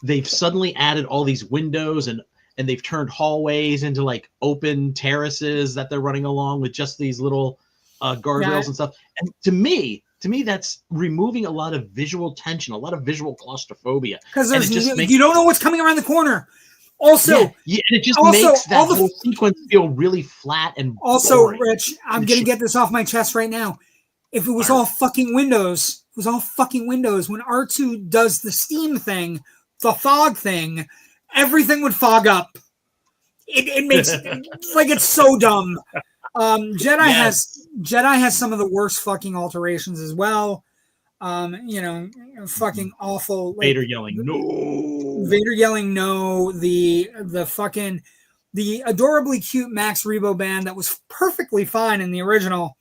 They've suddenly added all these windows and they've turned hallways into like open terraces that they're running along with just these little guardrails and stuff. And to me, that's removing a lot of visual tension, a lot of visual claustrophobia. Because you don't know what's coming around the corner. Also, it just makes that whole sequence feel really flat and boring. Rich, I'm going to get this off my chest right now. If it was all fucking windows, when R2 does the steam thing, the fog thing, everything would fog up. It makes like it's so dumb. Jedi has some of the worst fucking alterations as well. Fucking awful. Like, Vader yelling no. The adorably cute Max Rebo band that was perfectly fine in the original,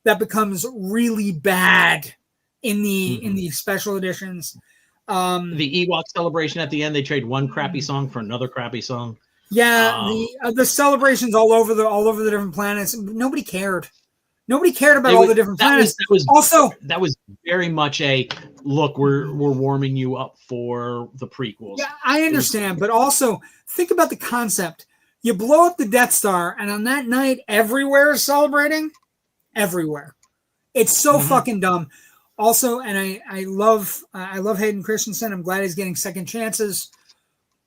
that becomes really bad in the special editions. The Ewok celebration at the end, they trade one crappy song for another crappy song. Yeah, the celebrations all over the different planets. Nobody cared. Nobody cared about all the different planets. That was very much a look. We're warming you up for the prequels. Yeah, I understand, but also think about the concept. You blow up the Death Star, and on that night, everywhere is celebrating. Everywhere, it's so fucking dumb. Also, and I love Hayden Christensen. I'm glad he's getting second chances,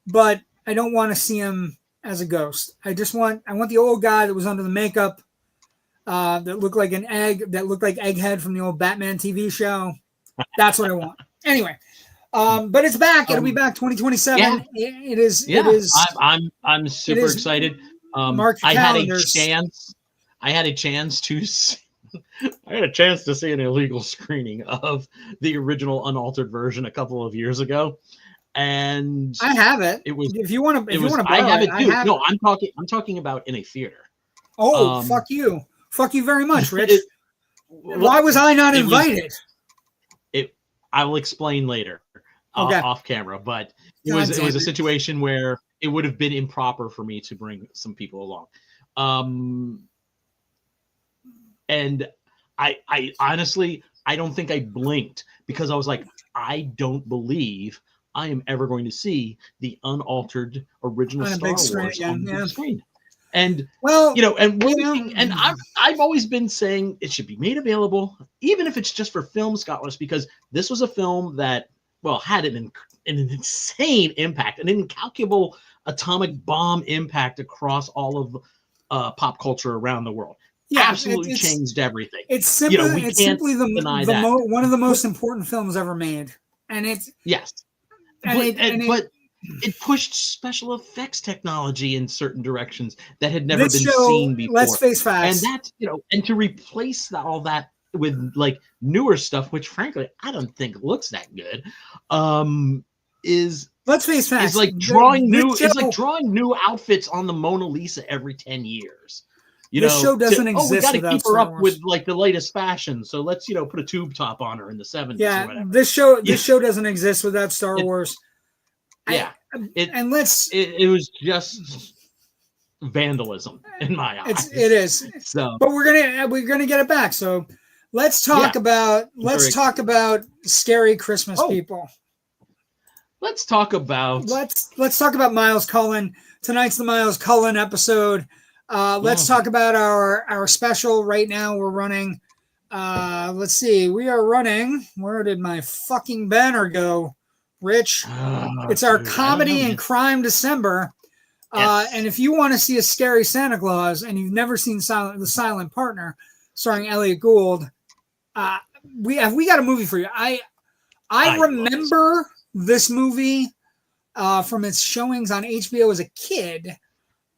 but I don't want to see him as a ghost. I want the old guy that was under the makeup, that looked like an egg, that looked like Egghead from the old Batman TV show. That's what I want. Anyway, but it's back. It'll be back 2027. Yeah. It is. Yeah. It is. I'm super excited. Mark your calendars. I had a chance to see an illegal screening of the original unaltered version a couple of years ago, and I have it. It was if you want to. I have it too. No, I'm talking about in a theater. Oh, fuck you very much, Rich. Why was I not invited? I will explain later, off camera. But it was a situation where it would have been improper for me to bring some people along. And I honestly, I don't think I blinked, because I was like, I don't believe I am ever going to see the unaltered original Star Wars on the big screen. And and I've always been saying it should be made available, even if it's just for film scholars, because this was a film that had an insane impact, an incalculable atomic bomb impact across all of pop culture around the world. Yeah, absolutely changed everything. It's simply, one of the most important films ever made, and it's but it pushed special effects technology in certain directions that had never been seen before. Let's face facts, and that's and to replace all that with like newer stuff, which frankly I don't think looks that good, is let's face facts. It's like drawing new outfits on the Mona Lisa every 10 years. This show doesn't exist. We got to keep her up with like the latest fashion, so let's put a tube top on her in the 70s. Yeah, or whatever. This show doesn't exist without Star Wars. It was just vandalism in my eyes. It is. So, but we're gonna get it back. So let's talk about scary Christmas people. Let's talk about Miles Cullen. Tonight's the Miles Cullen episode. Let's talk about our special right now. We're running Let's see. We are running. Where did my fucking banner go, Rich? It's our comedy and crime December. Yes. And if you want to see a scary Santa Claus and you've never seen The Silent Partner, starring Eliiott Gould, we got a movie for you. I remember this movie from its showings on HBO as a kid.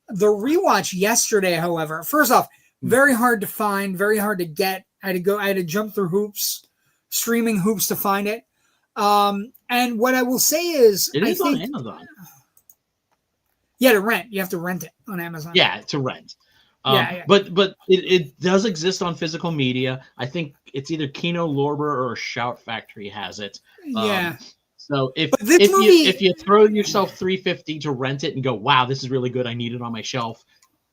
The rewatch yesterday, however, first off, very hard to find, very hard to get. I had to jump through streaming hoops to find it. And what I will say is, it is on Amazon. Yeah, to rent. You have to rent it on Amazon. Yeah, to rent. But it does exist on physical media. I think it's either Kino Lorber or Shout Factory has it. Yeah. So if you throw yourself $3.50 to rent it and go, wow, this is really good, I need it on my shelf,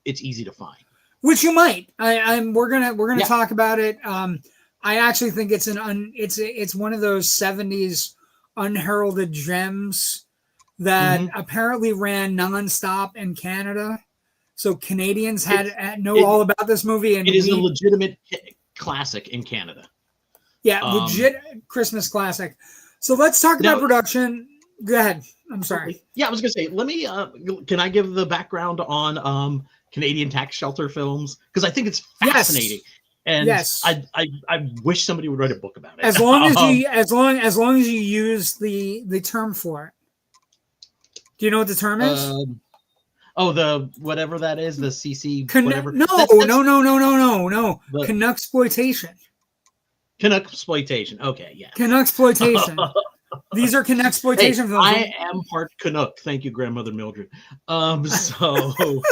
it's easy to find. Which you might. We're gonna talk about it. I actually think it's it's one of those 70s unheralded gems that apparently ran nonstop in Canada. So Canadians know all about this movie, and it is a legitimate classic in Canada. Yeah, legit Christmas classic. So let's talk about production. Go ahead. I'm sorry. Yeah, I was gonna say, let me. Can I give the background on Canadian tax shelter films? Because I think it's fascinating. Yes. And I wish somebody would write a book about it. As long as you use the term for it. Do you know what the term is? The whatever that is, the CC whatever. No. Canucksploitation. Canucksploitation. Okay, yeah. Canucksploitation. These are Canucksploitation films. I am part Canuck. Thank you, grandmother Mildred. So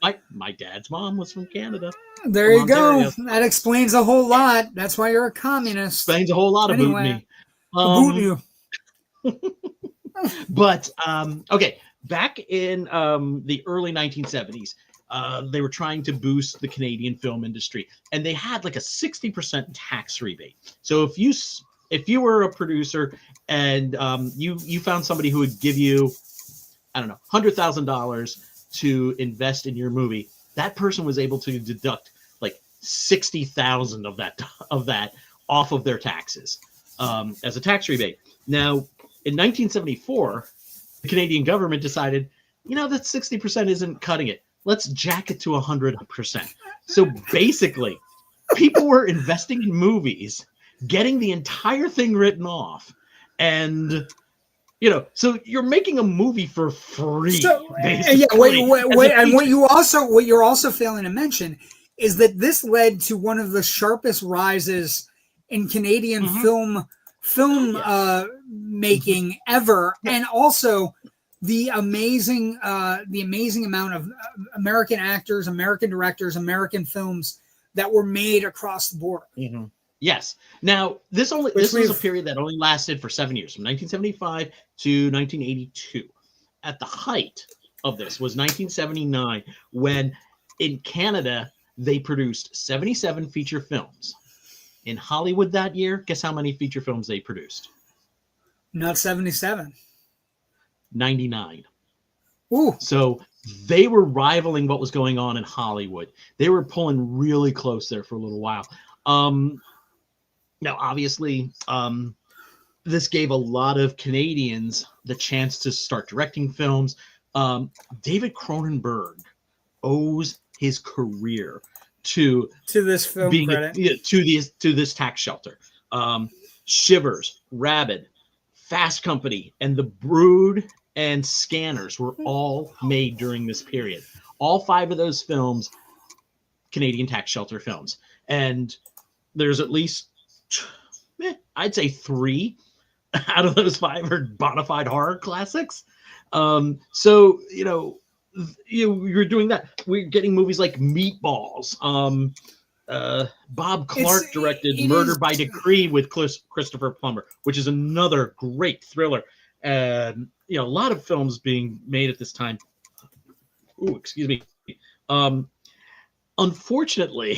my dad's mom was from Canada. There you go. That explains a whole lot. That's why you're a communist. Explains a whole lot about me. Boot you. But okay, back in the early 1970s, they were trying to boost the Canadian film industry, and they had like a 60% tax rebate. So if you were a producer and you found somebody who would give you, I don't know, $100,000 to invest in your movie, that person was able to deduct like $60,000 of that off of their taxes as a tax rebate. Now, in 1974, the Canadian government decided, that 60% isn't cutting it. Let's jack it to 100%. So basically, people were investing in movies, getting the entire thing written off, and so you're making a movie for free. So, wait, and what you're also failing to mention is that this led to one of the sharpest rises in Canadian film making ever, and also the amazing amount of American actors, American directors, American films that were made across the border. Yes. Now, this was a period that only lasted for 7 years, from 1975 to 1982. At the height of this was 1979, when in Canada they produced 77 feature films. In Hollywood that year, guess how many feature films they produced? Not 77. 99. Ooh. So they were rivaling what was going on in Hollywood. They were pulling really close there for a little while. Now, obviously, this gave a lot of Canadians the chance to start directing films. David Cronenberg owes his career to this film credit. To this tax shelter. Shivers, Rabid, Fast Company, and The Brood and Scanners were all made during this period. All 5 of those films, Canadian tax shelter films. And there's at least, I'd say 3 out of those 5 are bona fide horror classics. So, you're doing that. We're getting movies like Meatballs. Bob Clark directed Murder by Decree with Christopher Plummer, which is another great thriller. A lot of films being made at this time. Ooh, excuse me. Unfortunately,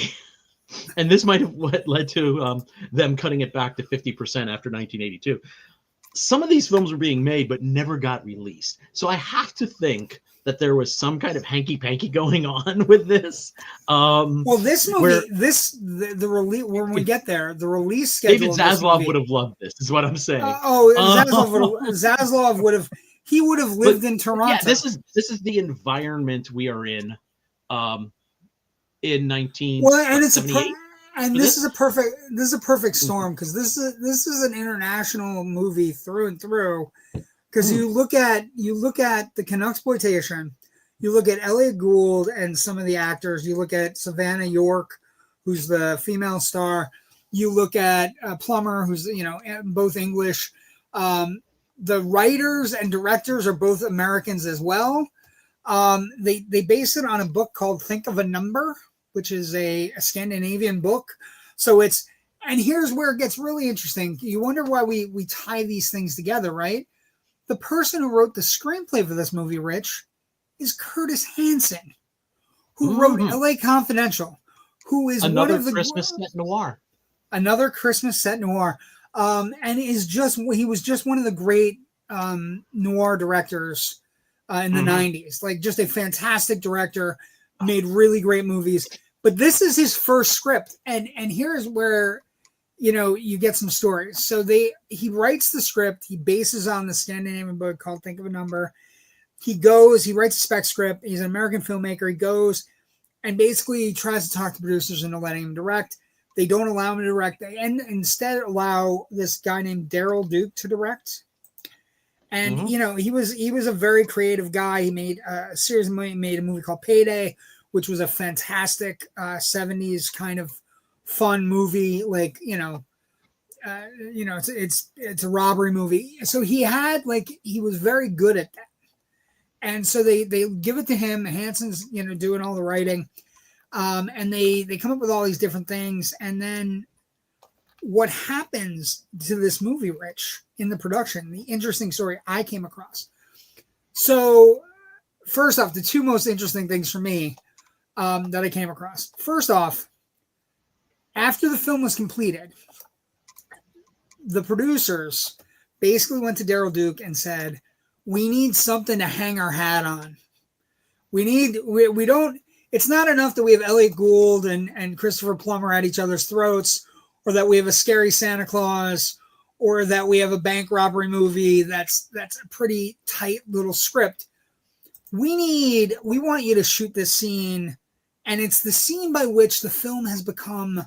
and this might have led to them cutting it back to 50% after 1982. Some of these films were being made but never got released. So I have to think that there was some kind of hanky-panky going on with this. Well, this movie, the release, when we get there, the release schedule. David Zaslav would have loved this, is what I'm saying. Zaslav would have. He would have lived in Toronto. Yeah, this is the environment we are in 1978. Well, and this is a perfect storm, because this is an international movie through and through. Because you look at the Canucksploitation, you look at Eliiott Gould and some of the actors, you look at Savannah York, who's the female star, you look at Plummer, who's both English. The writers and directors are both Americans as well. They base it on a book called Think of a Number, which is a Scandinavian book. So and here's where it gets really interesting. You wonder why we tie these things together, right? The person who wrote the screenplay for this movie, Rich, is Curtis Hanson, who wrote LA Confidential, who is another one of the Christmas set noir. Another Christmas set noir. And he was just one of the great noir directors in the 90s. Like, just a fantastic director, made really great movies. But this is his first script, and here's where you get some stories. So he writes the script, he bases on the Scandinavian book called Think of a Number. He writes a spec script. He's an American filmmaker. He goes and basically tries to talk to producers into letting him direct. They don't allow him to direct. They instead allow this guy named Daryl Duke to direct. And he was a very creative guy. He made a series of movies. He made a movie called Payday, which was a fantastic 70s kind of fun movie. Like, it's a robbery movie. So he was very good at that. And so they give it to him. Hanson's doing all the writing. And they come up with all these different things. And then what happens to this movie, Rich, in the production, the interesting story I came across. So first off, the two most interesting things for me that I came across. First off, after the film was completed, the producers basically went to Daryl Duke and said, we need something to hang our hat on. We don't, it's not enough that we have Eliiott Gould and Christopher Plummer at each other's throats, or that we have a scary Santa Claus, or that we have a bank robbery movie that's a pretty tight little script. We want you to shoot this scene, and it's the scene by which the film has become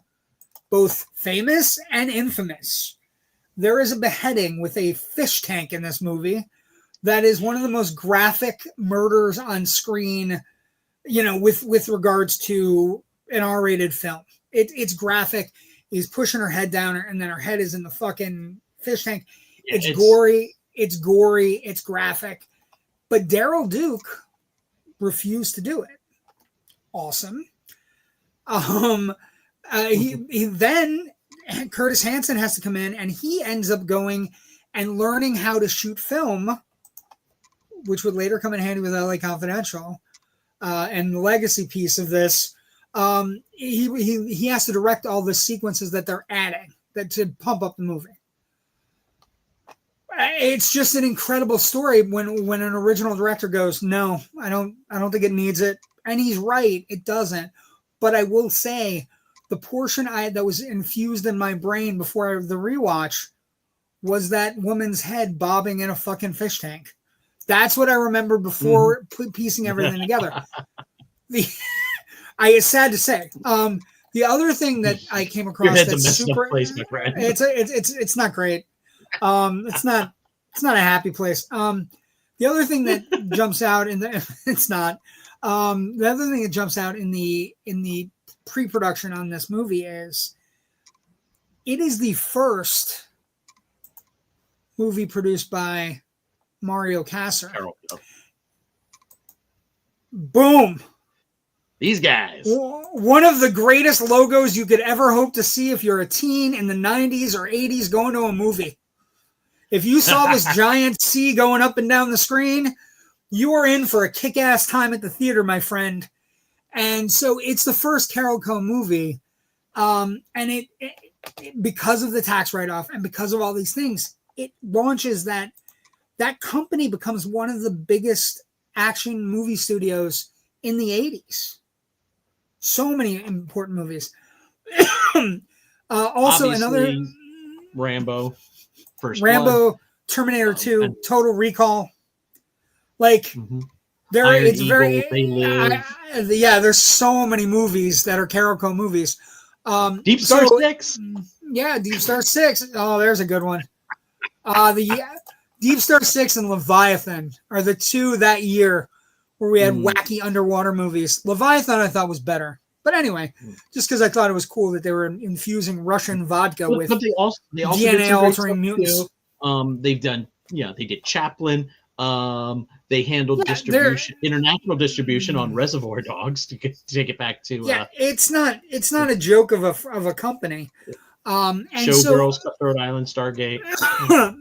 both famous and infamous. There is a beheading with a fish tank in this movie that is one of the most graphic murders on screen, with regards to an R-rated film. It's graphic. He's pushing her head down, and then her head is in the fucking fish tank. It's gory. It's graphic. But Daryl Duke refused to do it. Awesome. He then Curtis Hanson has to come in, and he ends up going and learning how to shoot film, which would later come in handy with LA Confidential, and the legacy piece of this. He has to direct all the sequences that they're adding to pump up the movie. It's just an incredible story when an original director goes, no, I don't think it needs it. And he's right, it doesn't. But I will say the portion that was infused in my brain before the rewatch was that woman's head bobbing in a fucking fish tank. That's what I remember before piecing everything together. It's sad to say. The other thing that I came across that's super place, my friend. It's not great. It's not a happy place. The other thing that jumps out it's not. The other thing that jumps out in the pre-production on this movie is it is the first movie produced by Mario Kassar. Boom. These guys. One of the greatest logos you could ever hope to see if you're a teen in the 90s or 80s going to a movie. If you saw this giant C going up and down the screen, you are in for a kick-ass time at the theater, my friend. And so it's the first Carol Cohn movie. And it because of the tax write-off and because of all these things, it launches that company becomes one of the biggest action movie studios in the 80s. So many important movies. Also, Obviously, another Rambo, Rambo, Terminator 2, Total Recall. Like, Iron it's Eagle, very, They Live. There's so many movies that are Carolco movies. Deep Star 6. Yeah, Deep Star 6. Oh, there's a good one. The Deep Star 6 and Leviathan are the two that year where we had wacky underwater movies. Leviathan I thought was better. But anyway, just because I thought it was cool that they were infusing Russian vodka with but they also DNA altering mutants. They've done, they did Chaplin. They handled distribution, international distribution on Reservoir Dogs to take it back to. It's not a joke of a company. And Showgirls, Cutthroat Island, Stargate.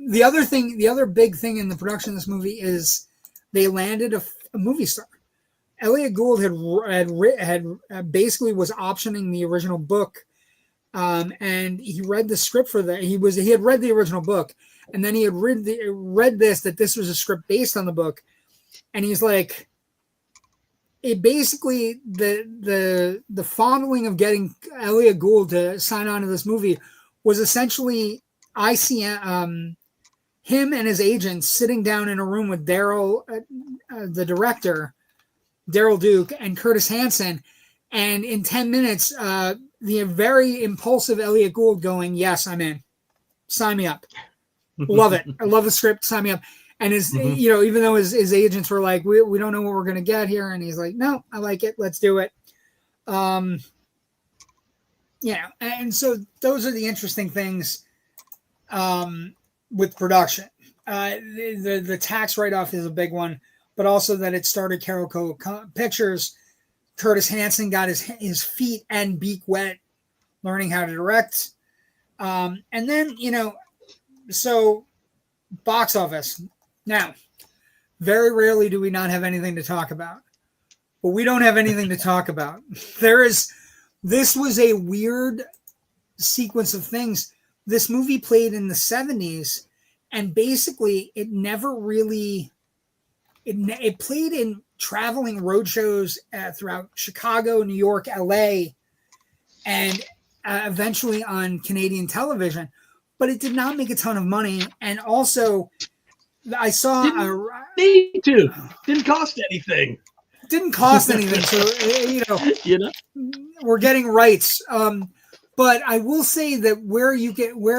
The other big thing in the production of this movie is they landed a movie star. Eliiott Gould had basically was optioning the original book, and he read the script for that. He had read the original book, and then he had read that this was a script based on the book, and he's like, it basically the fondling of getting Eliiott Gould to sign on to this movie was essentially him and his agents sitting down in a room with Daryl, the director, Daryl Duke, and Curtis Hanson, and in 10 minutes, the very impulsive Eliiott Gould going, "Yes, I'm in. Sign me up. Love it. I love the script. Sign me up." And his, even though his agents were like, we don't know what we're going to get here. And he's like, "No, I like it. Let's do it." And so those are the interesting things with production. The tax write-off is a big one, but also that it started Carolco Pictures. Curtis Hanson got his feet and beak wet learning how to direct. And then, so box office. Now, very rarely do we not have anything to talk about, but we don't have anything to talk about. This was a weird sequence of things. This movie played in the 70s, and basically it never really, it played in traveling road shows throughout Chicago, New York, LA, and eventually on Canadian television, but it did not make a ton of money. And also, I saw didn't cost anything. Didn't cost anything, so we're getting rights. But I will say that where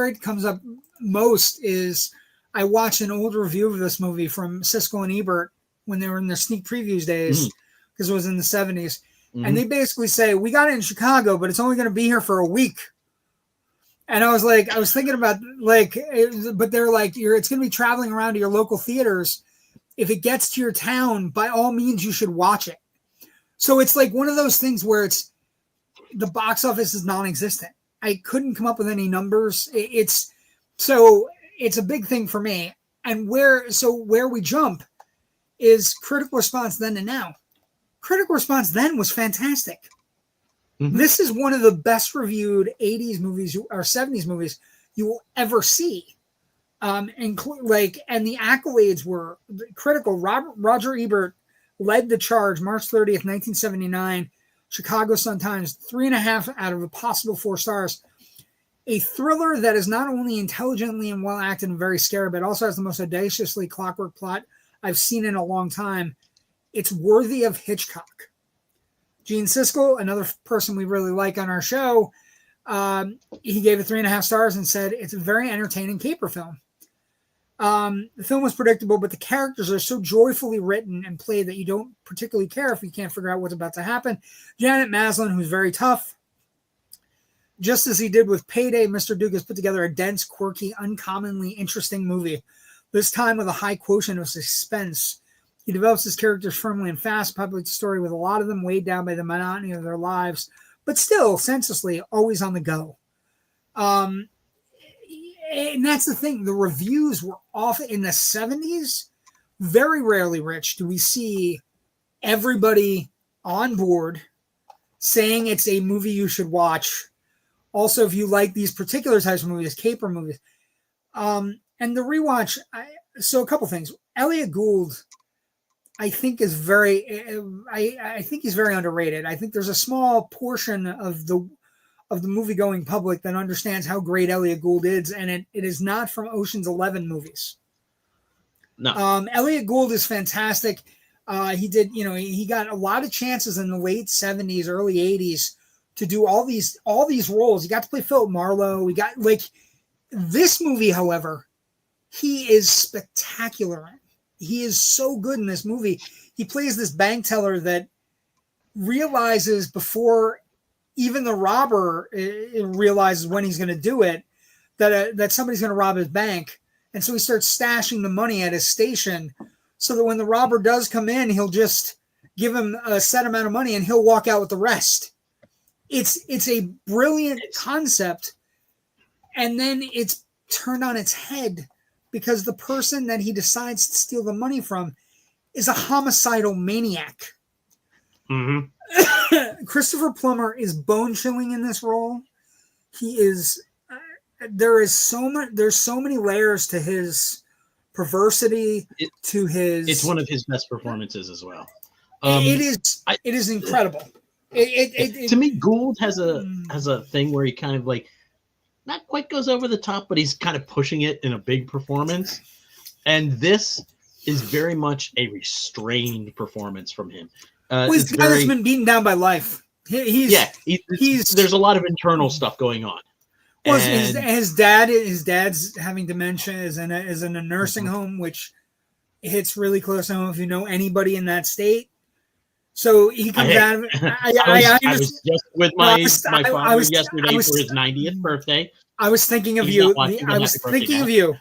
it comes up most is I watched an old review of this movie from Siskel and Ebert when they were in their sneak previews days, because it was in the 70s, and they basically say, we got it in Chicago, but it's only going to be here for a week. And I was thinking about but they're like, it's going to be traveling around to your local theaters. If it gets to your town, by all means, you should watch it. So it's like one of those things where the box office is non-existent. I couldn't come up with any numbers. It's a big thing for me. And where we jump is critical response then and now. Critical response then was fantastic. This is one of the best reviewed 80s movies or 70s movies you will ever see. And the accolades were critical. Roger Ebert led the charge March 30th, 1979. Chicago Sun-Times, 3.5 out of a possible 4 stars. A thriller that is not only intelligently and well acted and very scary, but also has the most audaciously clockwork plot I've seen in a long time. It's worthy of Hitchcock. Gene Siskel, another person we really like on our show, he gave it 3.5 stars and said it's a very entertaining caper film. The film was predictable, but the characters are so joyfully written and played that you don't particularly care if you can't figure out what's about to happen. Janet Maslin, who's very tough, just as he did with Payday, Mr. Duke has put together a dense, quirky, uncommonly interesting movie, this time with a high quotient of suspense. He develops his characters firmly and fast, populates the story with a lot of them weighed down by the monotony of their lives, but still, senselessly, always on the go. And that's the thing. The reviews were off in the 70s. Very rarely, Rich, do we see everybody on board saying it's a movie you should watch. Also, if you like these particular types of movies, caper movies. And the rewatch, so a couple things. Eliiott Gould I think is very, I think he's very underrated. I think there's a small portion of the movie going public that understands how great Eliiott Gould is, and it is not from Ocean's 11 movies. No. Eliiott Gould is fantastic. He did, he got a lot of chances in the late 70s, early 80s to do all these roles. He got to play Philip Marlowe. We got this movie, however, he is spectacular. He is so good in this movie. He plays this bank teller that realizes before even the robber realizes when he's going to do it, that somebody's going to rob his bank. And so he starts stashing the money at his station so that when the robber does come in, he'll just give him a set amount of money and he'll walk out with the rest. It's a brilliant concept. And then it's turned on its head because the person that he decides to steal the money from is a homicidal maniac. Mm-hmm. Christopher Plummer is bone chilling in this role. He is. There's so many layers to his perversity. It's one of his best performances as well. It is incredible. To me, Gould has a thing where he kind of not quite goes over the top, but he's kind of pushing it in a big performance. And this is very much a restrained perforance from him. He's the guy that's been beaten down by life. There's a lot of internal stuff going on. Well, his dad's having dementia, is in a nursing home, which hits really close to home if you know anybody in that state. So he comes out of it. I was just with my father yesterday for his 90th birthday. I was thinking of you. I was thinking of you.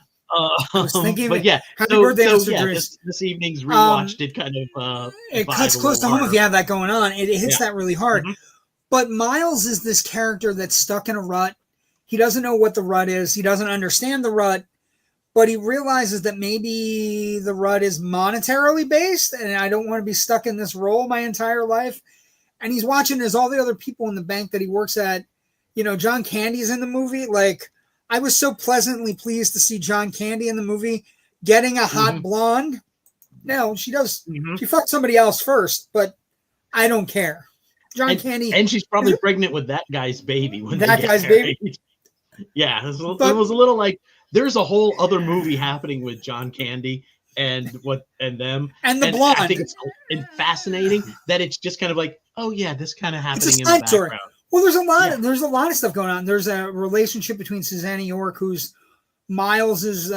But yeah, happy birthday, Mr. Drees. This evening's rewatch did kind of it cuts close to home if you have that going on. It hits that really hard. Mm-hmm. But Miles is this character that's stuck in a rut. He doesn't know what the rut is. He doesn't understand the rut, but he realizes that maybe the rut is monetarily based, and I don't want to be stuck in this role my entire life. And he's watching as all the other people in the bank that he works at, John Candy's in the movie. I was so pleasantly pleased to see John Candy in the movie getting a hot blonde. No, she does. Mm-hmm. She fucked somebody else first, but I don't care. Candy. And she's probably pregnant with that guy's baby. Baby. Yeah, it was a little there's a whole other movie happening with John Candy and them. And the blonde. I think it's fascinating that it's just kind of oh yeah, this kind of happening in the background. Story. Well, there's a lot of stuff going on. There's a relationship between Susanna York, who's Miles's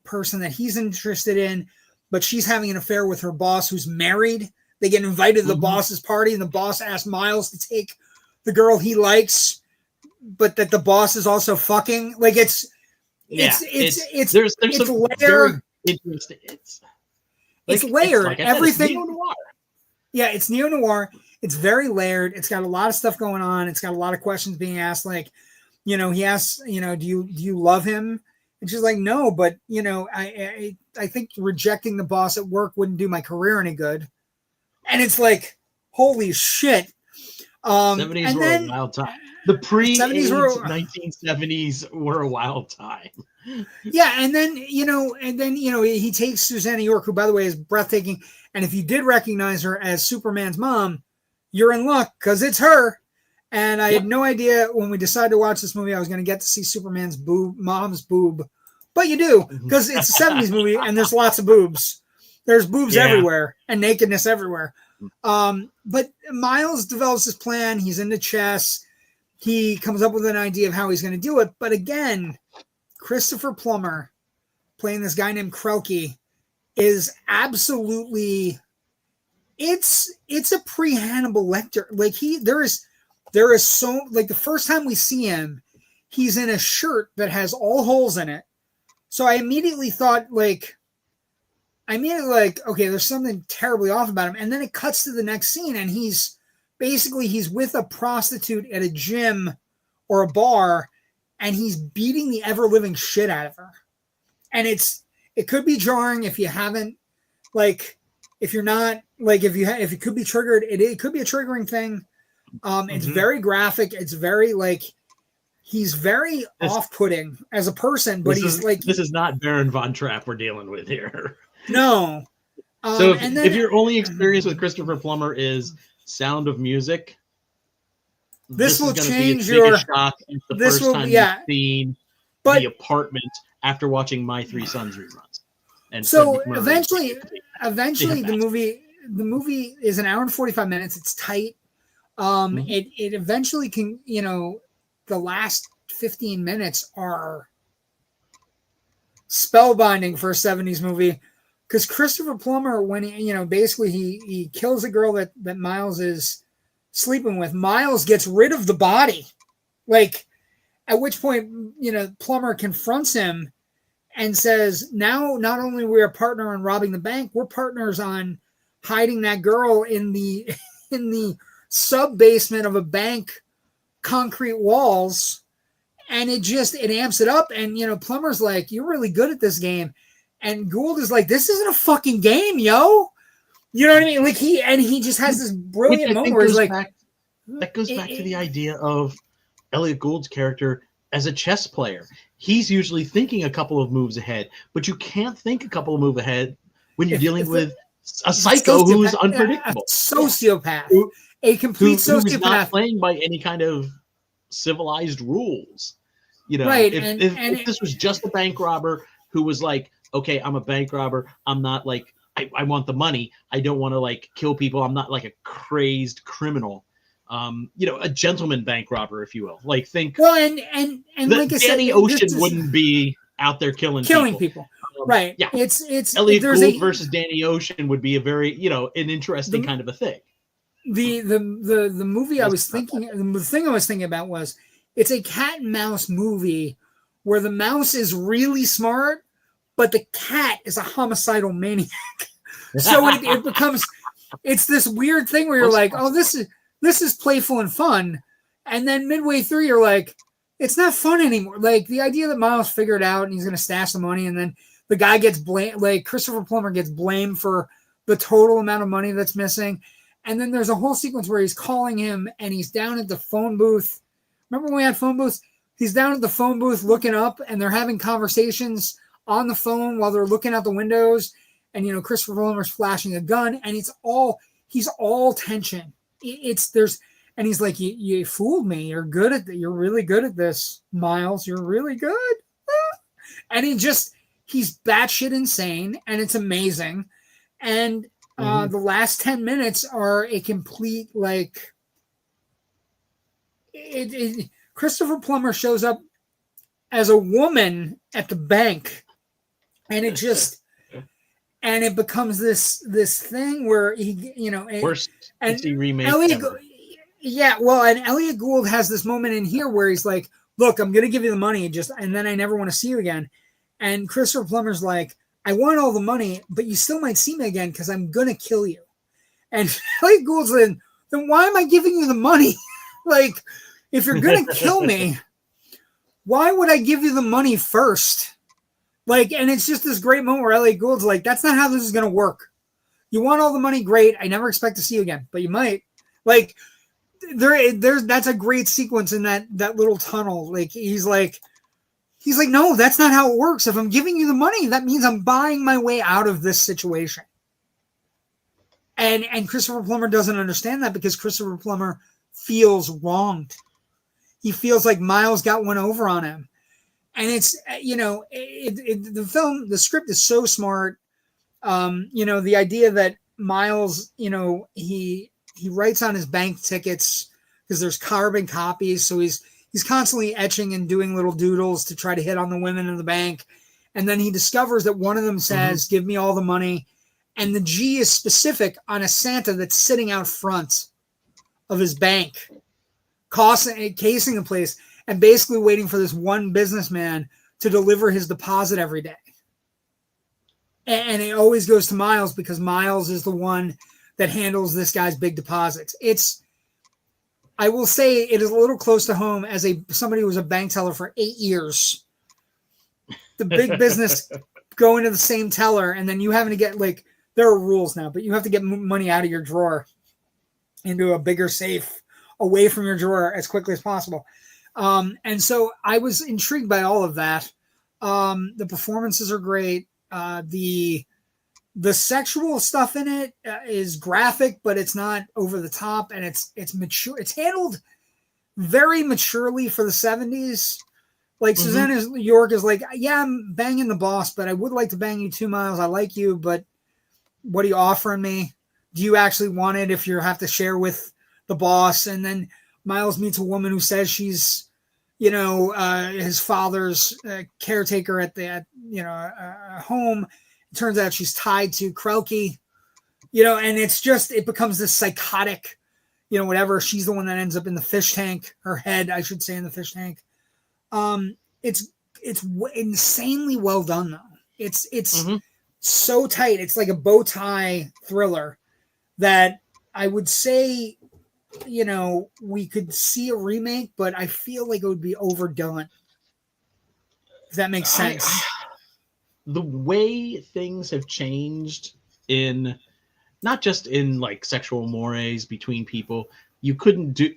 person that he's interested in, but she's having an affair with her boss who's married. They get invited to the boss's party, and the boss asks Miles to take the girl he likes, but that the boss is also fucking. It's layered. It's layered. Everything. Neo-noir. Yeah, it's neo-noir. It's very layered. It's got a lot of stuff going on. It's got a lot of questions being asked. He asks, do you love him? And she's like, no, but I think rejecting the boss at work wouldn't do my career any good. And it's holy shit. 70s were a wild time. The pre-1970s were a wild time. Yeah, and then he takes Susanna York, who by the way is breathtaking. And if you did recognize her as Superman's mom, you're in luck because it's her. And I had no idea when we decided to watch this movie I was going to get to see Superman's mom's boob, but you do because it's a 70s movie and there's lots of boobs. There's boobs everywhere and nakedness everywhere. But Miles develops this plan. He's into chess. He comes up with an idea of how he's going to do it. But again, Christopher Plummer playing this guy named Krelke is absolutely it's a pre-Hannibal Lecter. There is so the first time we see him, he's in a shirt that has all holes in it. So I immediately thought okay, there's something terribly off about him. And then it cuts to the next scene and he's with a prostitute at a gym or a bar and he's beating the ever-living shit out of her. And it could be jarring if you haven't, if you're not, if it could be triggered, it could be a triggering thing. It's very graphic. It's very, he's very off-putting as a person, but this is not Baron Von Trapp we're dealing with here. No. So And then if your only experience with Christopher Plummer is Sound of Music, this will is going to be change its your. biggest shock since the This first will, time yeah. you've seen But The Apartment after watching My Three Sons reruns. And so Fred McMurray eventually Yeah, the movie is an hour and 45 minutes. It's tight. It eventually can, the last 15 minutes are spellbinding for a 70s movie, because Christopher Plummer, when basically he kills a girl that Miles is sleeping with, Miles gets rid of the body, like, at which point Plummer confronts him and says, now not only we're a partner on robbing the bank, we're partners on hiding that girl in the in the sub basement of a bank, concrete walls. And it amps it up. And Plummer's like, you're really good at this game. And Gould is like, this isn't a fucking game, yo. You know what I mean? Like he just has this brilliant moment where he's like, that goes back to the idea of Eliiott Gould's character as a chess player. He's usually thinking a couple of moves ahead, but you can't think a couple of moves ahead when you're dealing with a psycho who's unpredictable. A sociopath. A complete sociopath. Who's not playing by any kind of civilized rules. Right. If this was just a bank robber who was like, okay, I'm a bank robber. I'm not like, I want the money. I don't want to like kill people. I'm not like a crazed criminal. A gentleman bank robber, if you will. Like think. Well, and like I said, Danny Ocean wouldn't be out there killing people. Right. Yeah. It's Eliiott Gould versus Danny Ocean would be a very an interesting kind of a thing. The movie I was thinking, the thing I was thinking about was, it's a cat and mouse movie where the mouse is really smart, but the cat is a homicidal maniac. So it becomes, it's this weird thing where you're like, oh, this is playful and fun. And then midway through, you're like, it's not fun anymore. Like the idea that Miles figured out and he's going to stash the money, and then the guy gets blamed, like Christopher Plummer gets blamed for the total amount of money that's missing. And then there's a whole sequence where he's calling him and he's down at the phone booth. Remember when we had phone booths? He's down at the phone booth looking up, and they're having conversations on the phone while they're looking out the windows. And, Christopher Plummer's flashing a gun, and he's all tension. And he's like, you fooled me. You're really good at this, Miles. You're really good. And he's batshit insane, and it's amazing. And the last 10 minutes are a complete, like, Christopher Plummer shows up as a woman at the bank, and it becomes this thing where worst remake ever. And Eliiott Gould has this moment in here where he's like, look, I'm gonna give you the money, and then I never want to see you again. And Christopher Plummer's like, I want all the money, but you still might see me again because I'm gonna kill you. And Eliiott Gould's like, then why am I giving you the money? Like, if you're gonna kill me, why would I give you the money first? Like, and it's just this great moment where Eliiott Gould's like, that's not how this is gonna work. You want all the money, great. I never expect to see you again, but you might. Like, that's a great sequence in that little tunnel. Like, he's like, no, that's not how it works. If I'm giving you the money, that means I'm buying my way out of this situation. And Christopher Plummer doesn't understand that, because Christopher Plummer feels wronged. He feels like Miles got one over on him. And it's, the script is so smart. The idea that Miles, he writes on his bank tickets because there's carbon copies. So he's constantly etching and doing little doodles to try to hit on the women in the bank. And then he discovers that one of them says, give me all the money. And the G is specific on a Santa that's sitting out front of his bank, casing the place, and basically waiting for this one businessman to deliver his deposit every day. And it always goes to Miles, because Miles is the one that handles this guy's big deposits. I will say it is a little close to home as somebody who was a bank teller for 8 years. The big business going to the same teller, and then you having to get, like, there are rules now, but you have to get money out of your drawer into a bigger safe away from your drawer as quickly as possible. And so I was intrigued by all of that. The performances are great. The The sexual stuff in it is graphic, but it's not over the top, and it's mature. It's handled very maturely for the 70s. Like Susanna York is like, yeah, I'm banging the boss, but I would like to bang you 2 miles. I like you, but what are you offering me? Do you actually want it if you have to share with the boss? And then Miles meets a woman who says she's, his father's caretaker at the, home. It turns out she's tied to Krelke, and it becomes this psychotic, whatever. She's the one that ends up in the fish tank, her head, I should say, in the fish tank. It's insanely well done though. It's so tight. It's like a bow tie thriller that I would say, we could see a remake, but I feel like it would be overdone. If that makes sense. The way things have changed in not just in like sexual mores between people, you couldn't do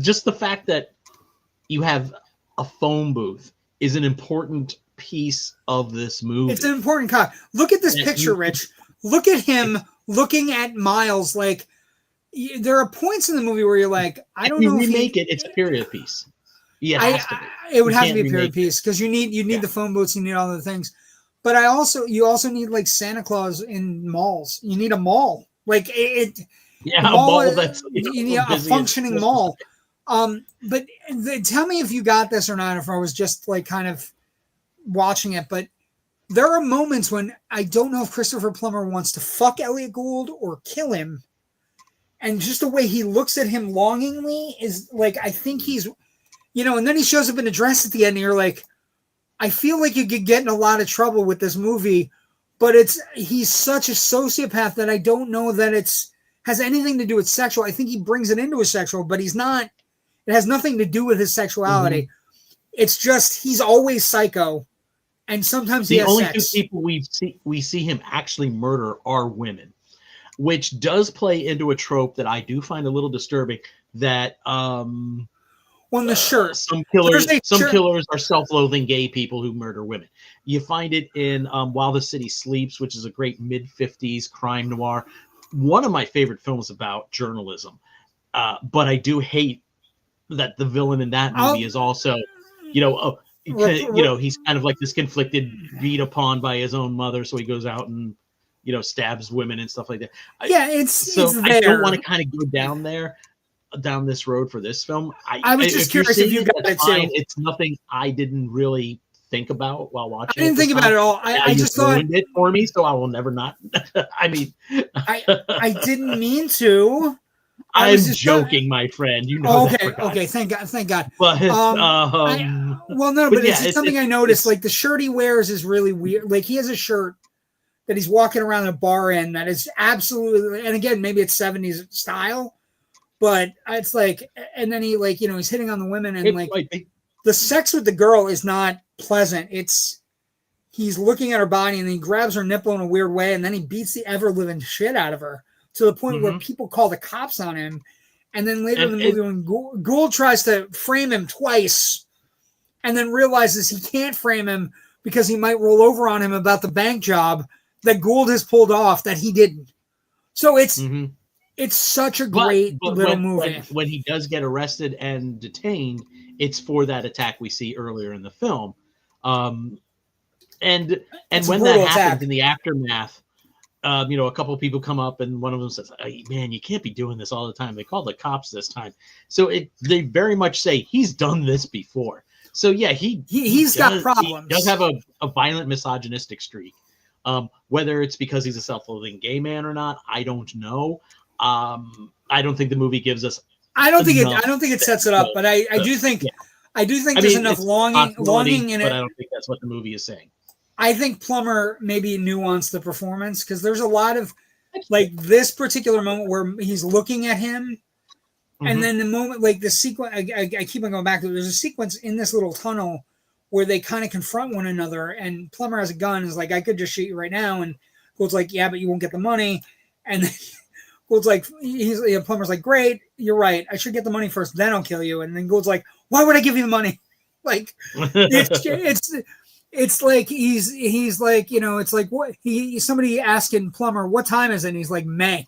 just the fact that you have a phone booth is an important piece of this movie. It's an important cut. Look at this picture, Rich. Look at him looking at Miles. Like, there are points in the movie where you're like, I don't know. If you remake it, it's a period piece. Yeah, it would have to be a period piece because you need the phone booths, you need all the things. But you also need like Santa Claus in malls. You need a mall, like it. Yeah, a mall that's you need a functioning mall. But tell me if you got this or not. If I was just like kind of watching it, but there are moments when I don't know if Christopher Plummer wants to fuck Eliiott Gould or kill him, and just the way he looks at him longingly is like I think he's, and then he shows up in a dress at the end, and you're like, I feel like you could get in a lot of trouble with this movie, but he's such a sociopath that I don't know that has anything to do with sexual. I think he brings it into his sexual, but he's not. It has nothing to do with his sexuality. It's just he's always psycho, and sometimes he has sex. The only two people we see him actually murder are women, which does play into a trope that I do find a little disturbing. That on the shirt, some killers are self-loathing gay people who murder women. You find it in While the City Sleeps, which is a great mid-50s crime noir. One of my favorite films about journalism, but I do hate that the villain in that movie is also, he's kind of like this conflicted, beat upon by his own mother, so he goes out and stabs women and stuff like that. It's I don't want to kind of go down this road for this film. I was just curious if you got it too. It's nothing I didn't really think about while watching. I didn't think about it at all. I just thought it for me, so I will never not. I mean, I didn't mean to. I'm joking, my friend. Okay. Thank God. But it's something I noticed. Like the shirt he wears is really weird. Like he has a shirt that he's walking around a bar in that is absolutely. And again, maybe it's 70s style, but it's like. And then he he's hitting on the women and the sex with the girl is not pleasant. He's looking at her body and he grabs her nipple in a weird way and then he beats the ever living shit out of her. To the point where people call the cops on him. And then later in the movie, when Gould tries to frame him twice and then realizes he can't frame him because he might roll over on him about the bank job that Gould has pulled off that he didn't. So it's such a great little movie. When he does get arrested and detained, it's for that attack we see earlier in the film. And when that happens in the aftermath, a couple of people come up and one of them says, "Hey, man, you can't be doing this all the time." They called the cops this time. So they very much say he's done this before. So yeah, he's got problems. He does have a violent misogynistic streak. Whether it's because he's a self-loathing gay man or not, I don't know. I don't think the movie gives us. I don't think it sets it up, but I do think there's enough longing in it. But I don't think that's what the movie is saying. I think Plummer maybe nuanced the performance because there's a lot of like this particular moment where he's looking at him, and then the moment like the sequence. I keep on going back to it. There's a sequence in this little tunnel where they kind of confront one another, and Plummer has a gun. Is like, I could just shoot you right now, and Gould's like, yeah, but you won't get the money, and then Gould's like, Plummer's like, great, you're right. I should get the money first, then I'll kill you. And then Gould's like, why would I give you the money? Like, It's like he's like, you know, it's like what somebody asking Plummer what time is it, and he's like May.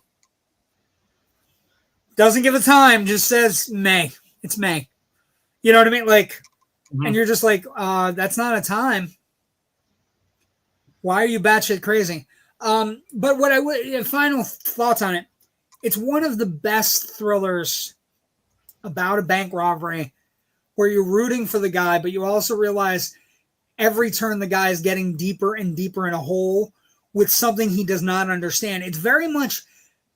Doesn't give a time, just says May. It's May. You know what I mean? Like, and you're just like, that's not a time. Why are you batshit crazy? But what I would final thoughts on it. It's one of the best thrillers about a bank robbery where you're rooting for the guy, but you also realize every turn the guy is getting deeper and deeper in a hole with something he does not understand. It's very much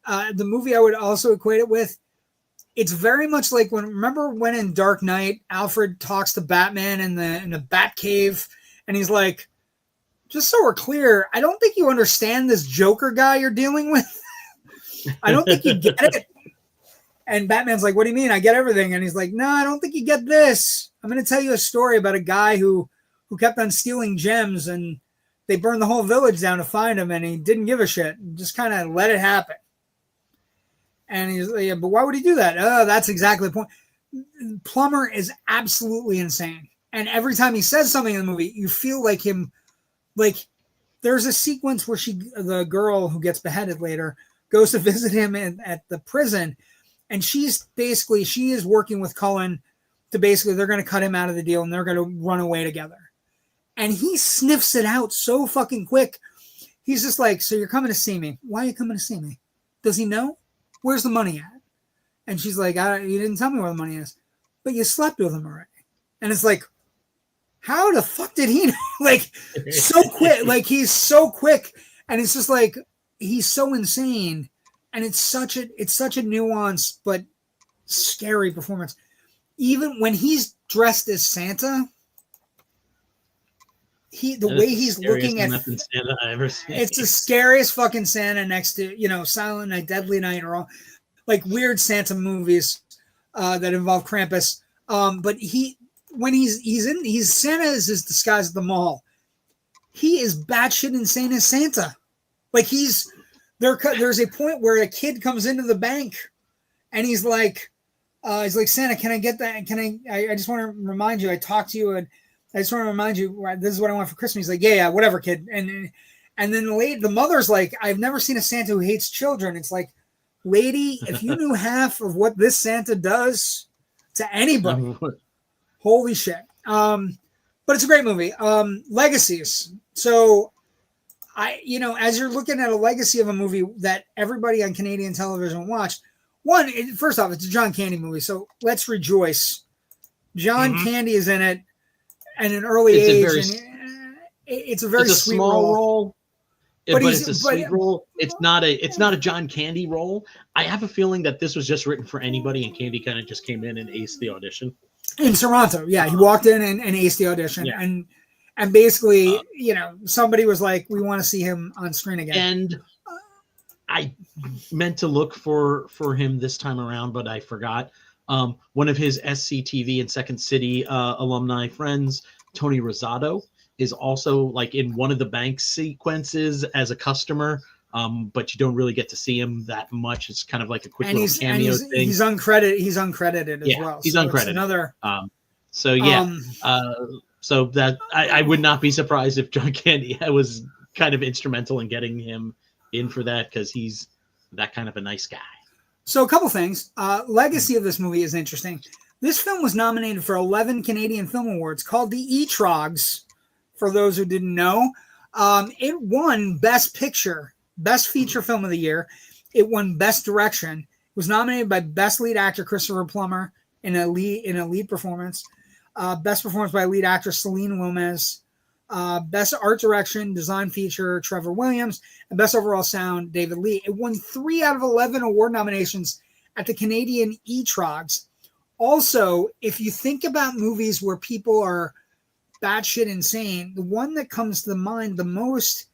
the movie I would also equate it with. It's very much like remember when in Dark Knight, Alfred talks to Batman in the Batcave, and he's like, just so we're clear, I don't think you understand this Joker guy you're dealing with. I don't think you get it. And Batman's like, what do you mean? I get everything. And he's like, no, I don't think you get this. I'm going to tell you a story about a guy who kept on stealing gems, and they burned the whole village down to find him, and he didn't give a shit. Just kind of let it happen. And he's like, yeah, but why would he do that? Oh, that's exactly the point. Plummer is absolutely insane. And every time he says something in the movie, you feel like him. Like, there's a sequence where the girl who gets beheaded later, goes to visit him at the prison, and she is working with Cullen to they're going to cut him out of the deal, and they're going to run away together. And he sniffs it out so fucking quick. He's just like, so you're coming to see me. Why are you coming to see me? Does he know? Where's the money at? And she's like, you didn't tell me where the money is, but you slept with him already. And it's like, how the fuck did he know? Like, so quick. Like, he's so quick. And it's just like, he's so insane, and it's such a nuanced but scary performance. Even when he's dressed as Santa, the way he's looking at Santa I've ever seen. It's the scariest fucking Santa next to Silent Night, Deadly Night, or all like weird Santa movies that involve Krampus. But when he's Santa is his disguise at the mall. He is batshit insane as Santa. Like there's a point where a kid comes into the bank, and he's like, Santa, can I get that? I just want to remind you, I talked to you, and I just want to remind you, this is what I want for Christmas. He's like, yeah, whatever, kid. And then the mother's like, I've never seen a Santa who hates children. It's like, lady, if you knew half of what this Santa does to anybody, holy shit. But it's a great movie. Legacies. So as you're looking at a legacy of a movie that everybody on Canadian television watched, first off, it's a John Candy movie, so let's rejoice. John Candy is in it at an early age. It's a very sweet small role. But it's a sweet role. It's not a John Candy role. I have a feeling that this was just written for anybody, and Candy kind of just came in and aced the audition. In Toronto, yeah, he walked in and aced the audition, and basically, somebody was like, "We want to see him on screen again." And I meant to look for him this time around, but I forgot. One of his SCTV and Second City alumni friends, Tony Rosado, is also like in one of the bank sequences as a customer, but you don't really get to see him that much. It's kind of like a quick little cameo thing. He's uncredited as well. He's uncredited. So that I would not be surprised if John Candy was kind of instrumental in getting him in for that, because he's that kind of a nice guy. So a couple things. Legacy of this movie is interesting. This film was nominated for 11 Canadian Film Awards called the ETROGs, for those who didn't know. It won Best Picture, Best Feature Film of the Year. It won Best Direction. It was nominated by Best Lead Actor Christopher Plummer in a lead performance. Best Performance by Lead Actress Celine Gomez. Best Art Direction, Design Feature, Trevor Williams, and Best Overall Sound, David Lee. It won 3 out of 11 award nominations at the Canadian ETROGs. Also, if you think about movies where people are batshit insane, the one that comes to mind the most,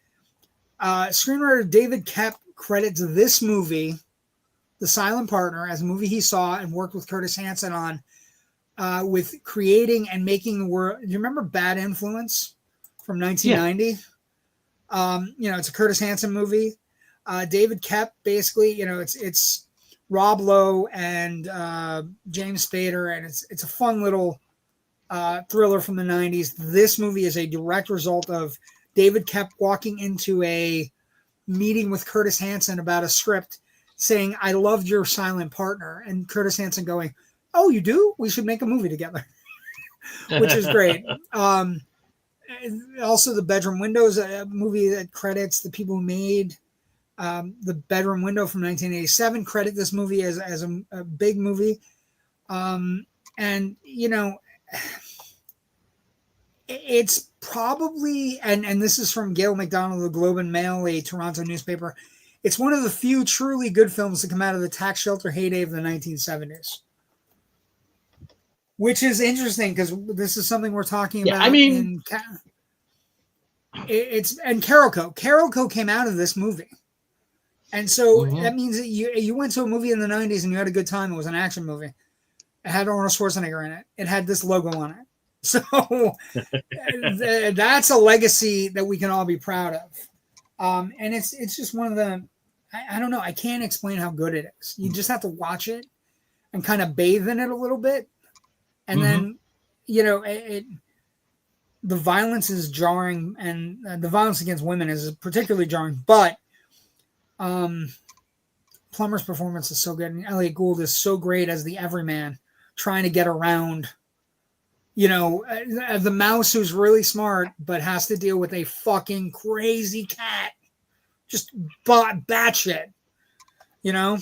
screenwriter David Koepp credits this movie, The Silent Partner, as a movie he saw and worked with Curtis Hanson on, with creating and making the world. Do you remember Bad Influence from 1990? Yeah. It's a Curtis Hanson movie. David Koepp, basically, it's Rob Lowe and James Spader, and it's a fun little thriller from the 90s. This movie is a direct result of David kept walking into a meeting with Curtis Hanson about a script saying, I loved your silent partner. And Curtis Hanson going, oh, you do? We should make a movie together, which is great. Also, The Bedroom Window is a movie that credits the people who made The Bedroom Window from 1987, credit this movie as a big movie. And, you know, it's probably, and this is from Gail McDonald, the Globe and Mail, a Toronto newspaper. It's one of the few truly good films to come out of the tax shelter heyday of the 1970s. Which is interesting because this is something we're talking about. I mean, it's and Carolco came out of this movie, and so that means that you went to a movie in the 90s and you had a good time. It was an action movie. It had Arnold Schwarzenegger in it. It had this logo on it. So that's a legacy that we can all be proud of. And it's just one of the, I don't know. I can't explain how good it is. You just have to watch it and kind of bathe in it a little bit. And then, you know, the violence is jarring, and the violence against women is particularly jarring. But Plummer's performance is so good, and Eliiott Gould is so great as the everyman trying to get around, you know, the mouse who's really smart but has to deal with a fucking crazy cat, just batshit, you know.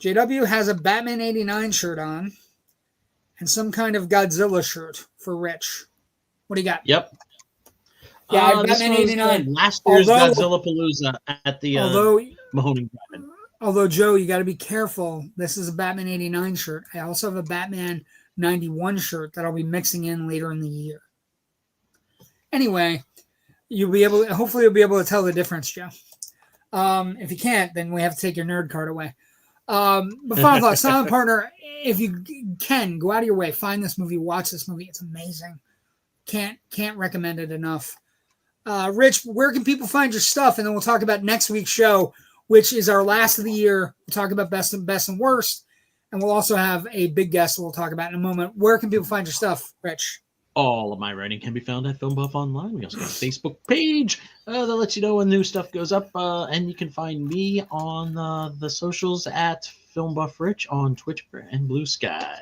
JW has a Batman 89 shirt on and some kind of Godzilla shirt for Rich. What do you got? Yep. Yeah, Batman 89. Last year's Godzilla Palooza at the Mahoney Drive-In. Although, Joe, you got to be careful. This is a Batman 89 shirt. I also have a Batman 91 shirt that I'll be mixing in later in the year. Anyway, hopefully you'll be able to tell the difference, Joe. If you can't, then we have to take your nerd card away. But final thought, Silent Partner, if you can, go out of your way, find this movie, watch this movie. It's amazing. Can't recommend it enough. Rich, where can people find your stuff? And then we'll talk about next week's show, which is our last of the year. We'll talk about best and worst. And we'll also have a big guest we'll talk about in a moment. Where can people find your stuff, Rich? All of my writing can be found at Filmbuff Online. We also have a Facebook page that lets you know when new stuff goes up. And you can find me on the socials at Filmbuff Rich on Twitter and Blue Sky.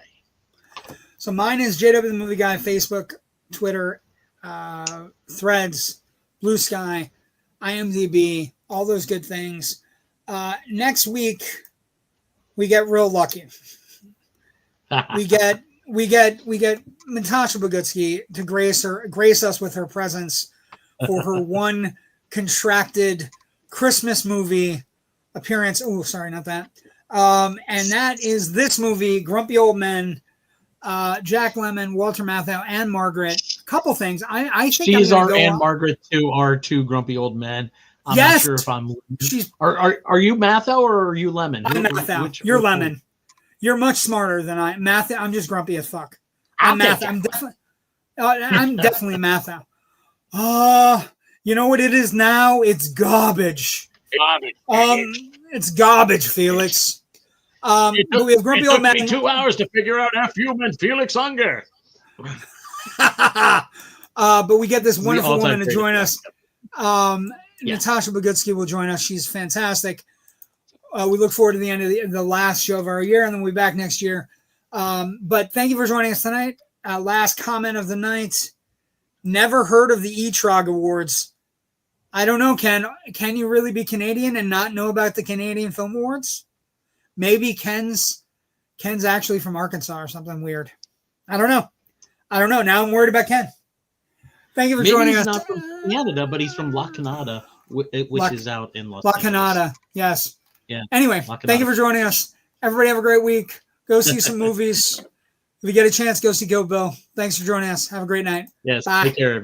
So mine is JW the Movie Guy, Facebook, Twitter, Threads, Blue Sky, IMDb, all those good things. Next week, we get real lucky. We get Natasha Bogutsky to grace us with her presence for her one contracted Christmas movie appearance. Oh, sorry, not that. And that is this movie, Grumpy Old Men, Jack Lemmon, Walter Matthau, and Margaret. A couple things. I think she's our Anne Margaret to our two grumpy old men. I'm not sure if I'm. Are you Matthau or are you Lemmon? I'm Matthau. You're Lemmon. You're much smarter than I. Matthau. I'm just grumpy as fuck. I'm Matthau. I'm definitely Matthau. You know what it is now? It's garbage. It's garbage, Felix. But we have grumpy old men. 2 hours to figure out F human Felix Unger. But we get this wonderful woman to join us. Natasha Bogutsky will join us. She's fantastic. We look forward to the end of the last show of our year, and then we'll be back next year. But thank you for joining us tonight. Last comment of the night. Never heard of the ETROG Awards. I don't know, Ken. Can you really be Canadian and not know about the Canadian Film Awards? Maybe Ken's actually from Arkansas or something weird. I don't know. Now I'm worried about Ken. Thank you for joining us. He's not from Canada, but he's from La Canada, which is out in Los Angeles. La Canada, yes. Yeah. Anyway, thank you for joining us. Everybody have a great week. Go see some movies. If you get a chance, go see Kill Bill. Thanks for joining us. Have a great night. Yes. Bye. Take care.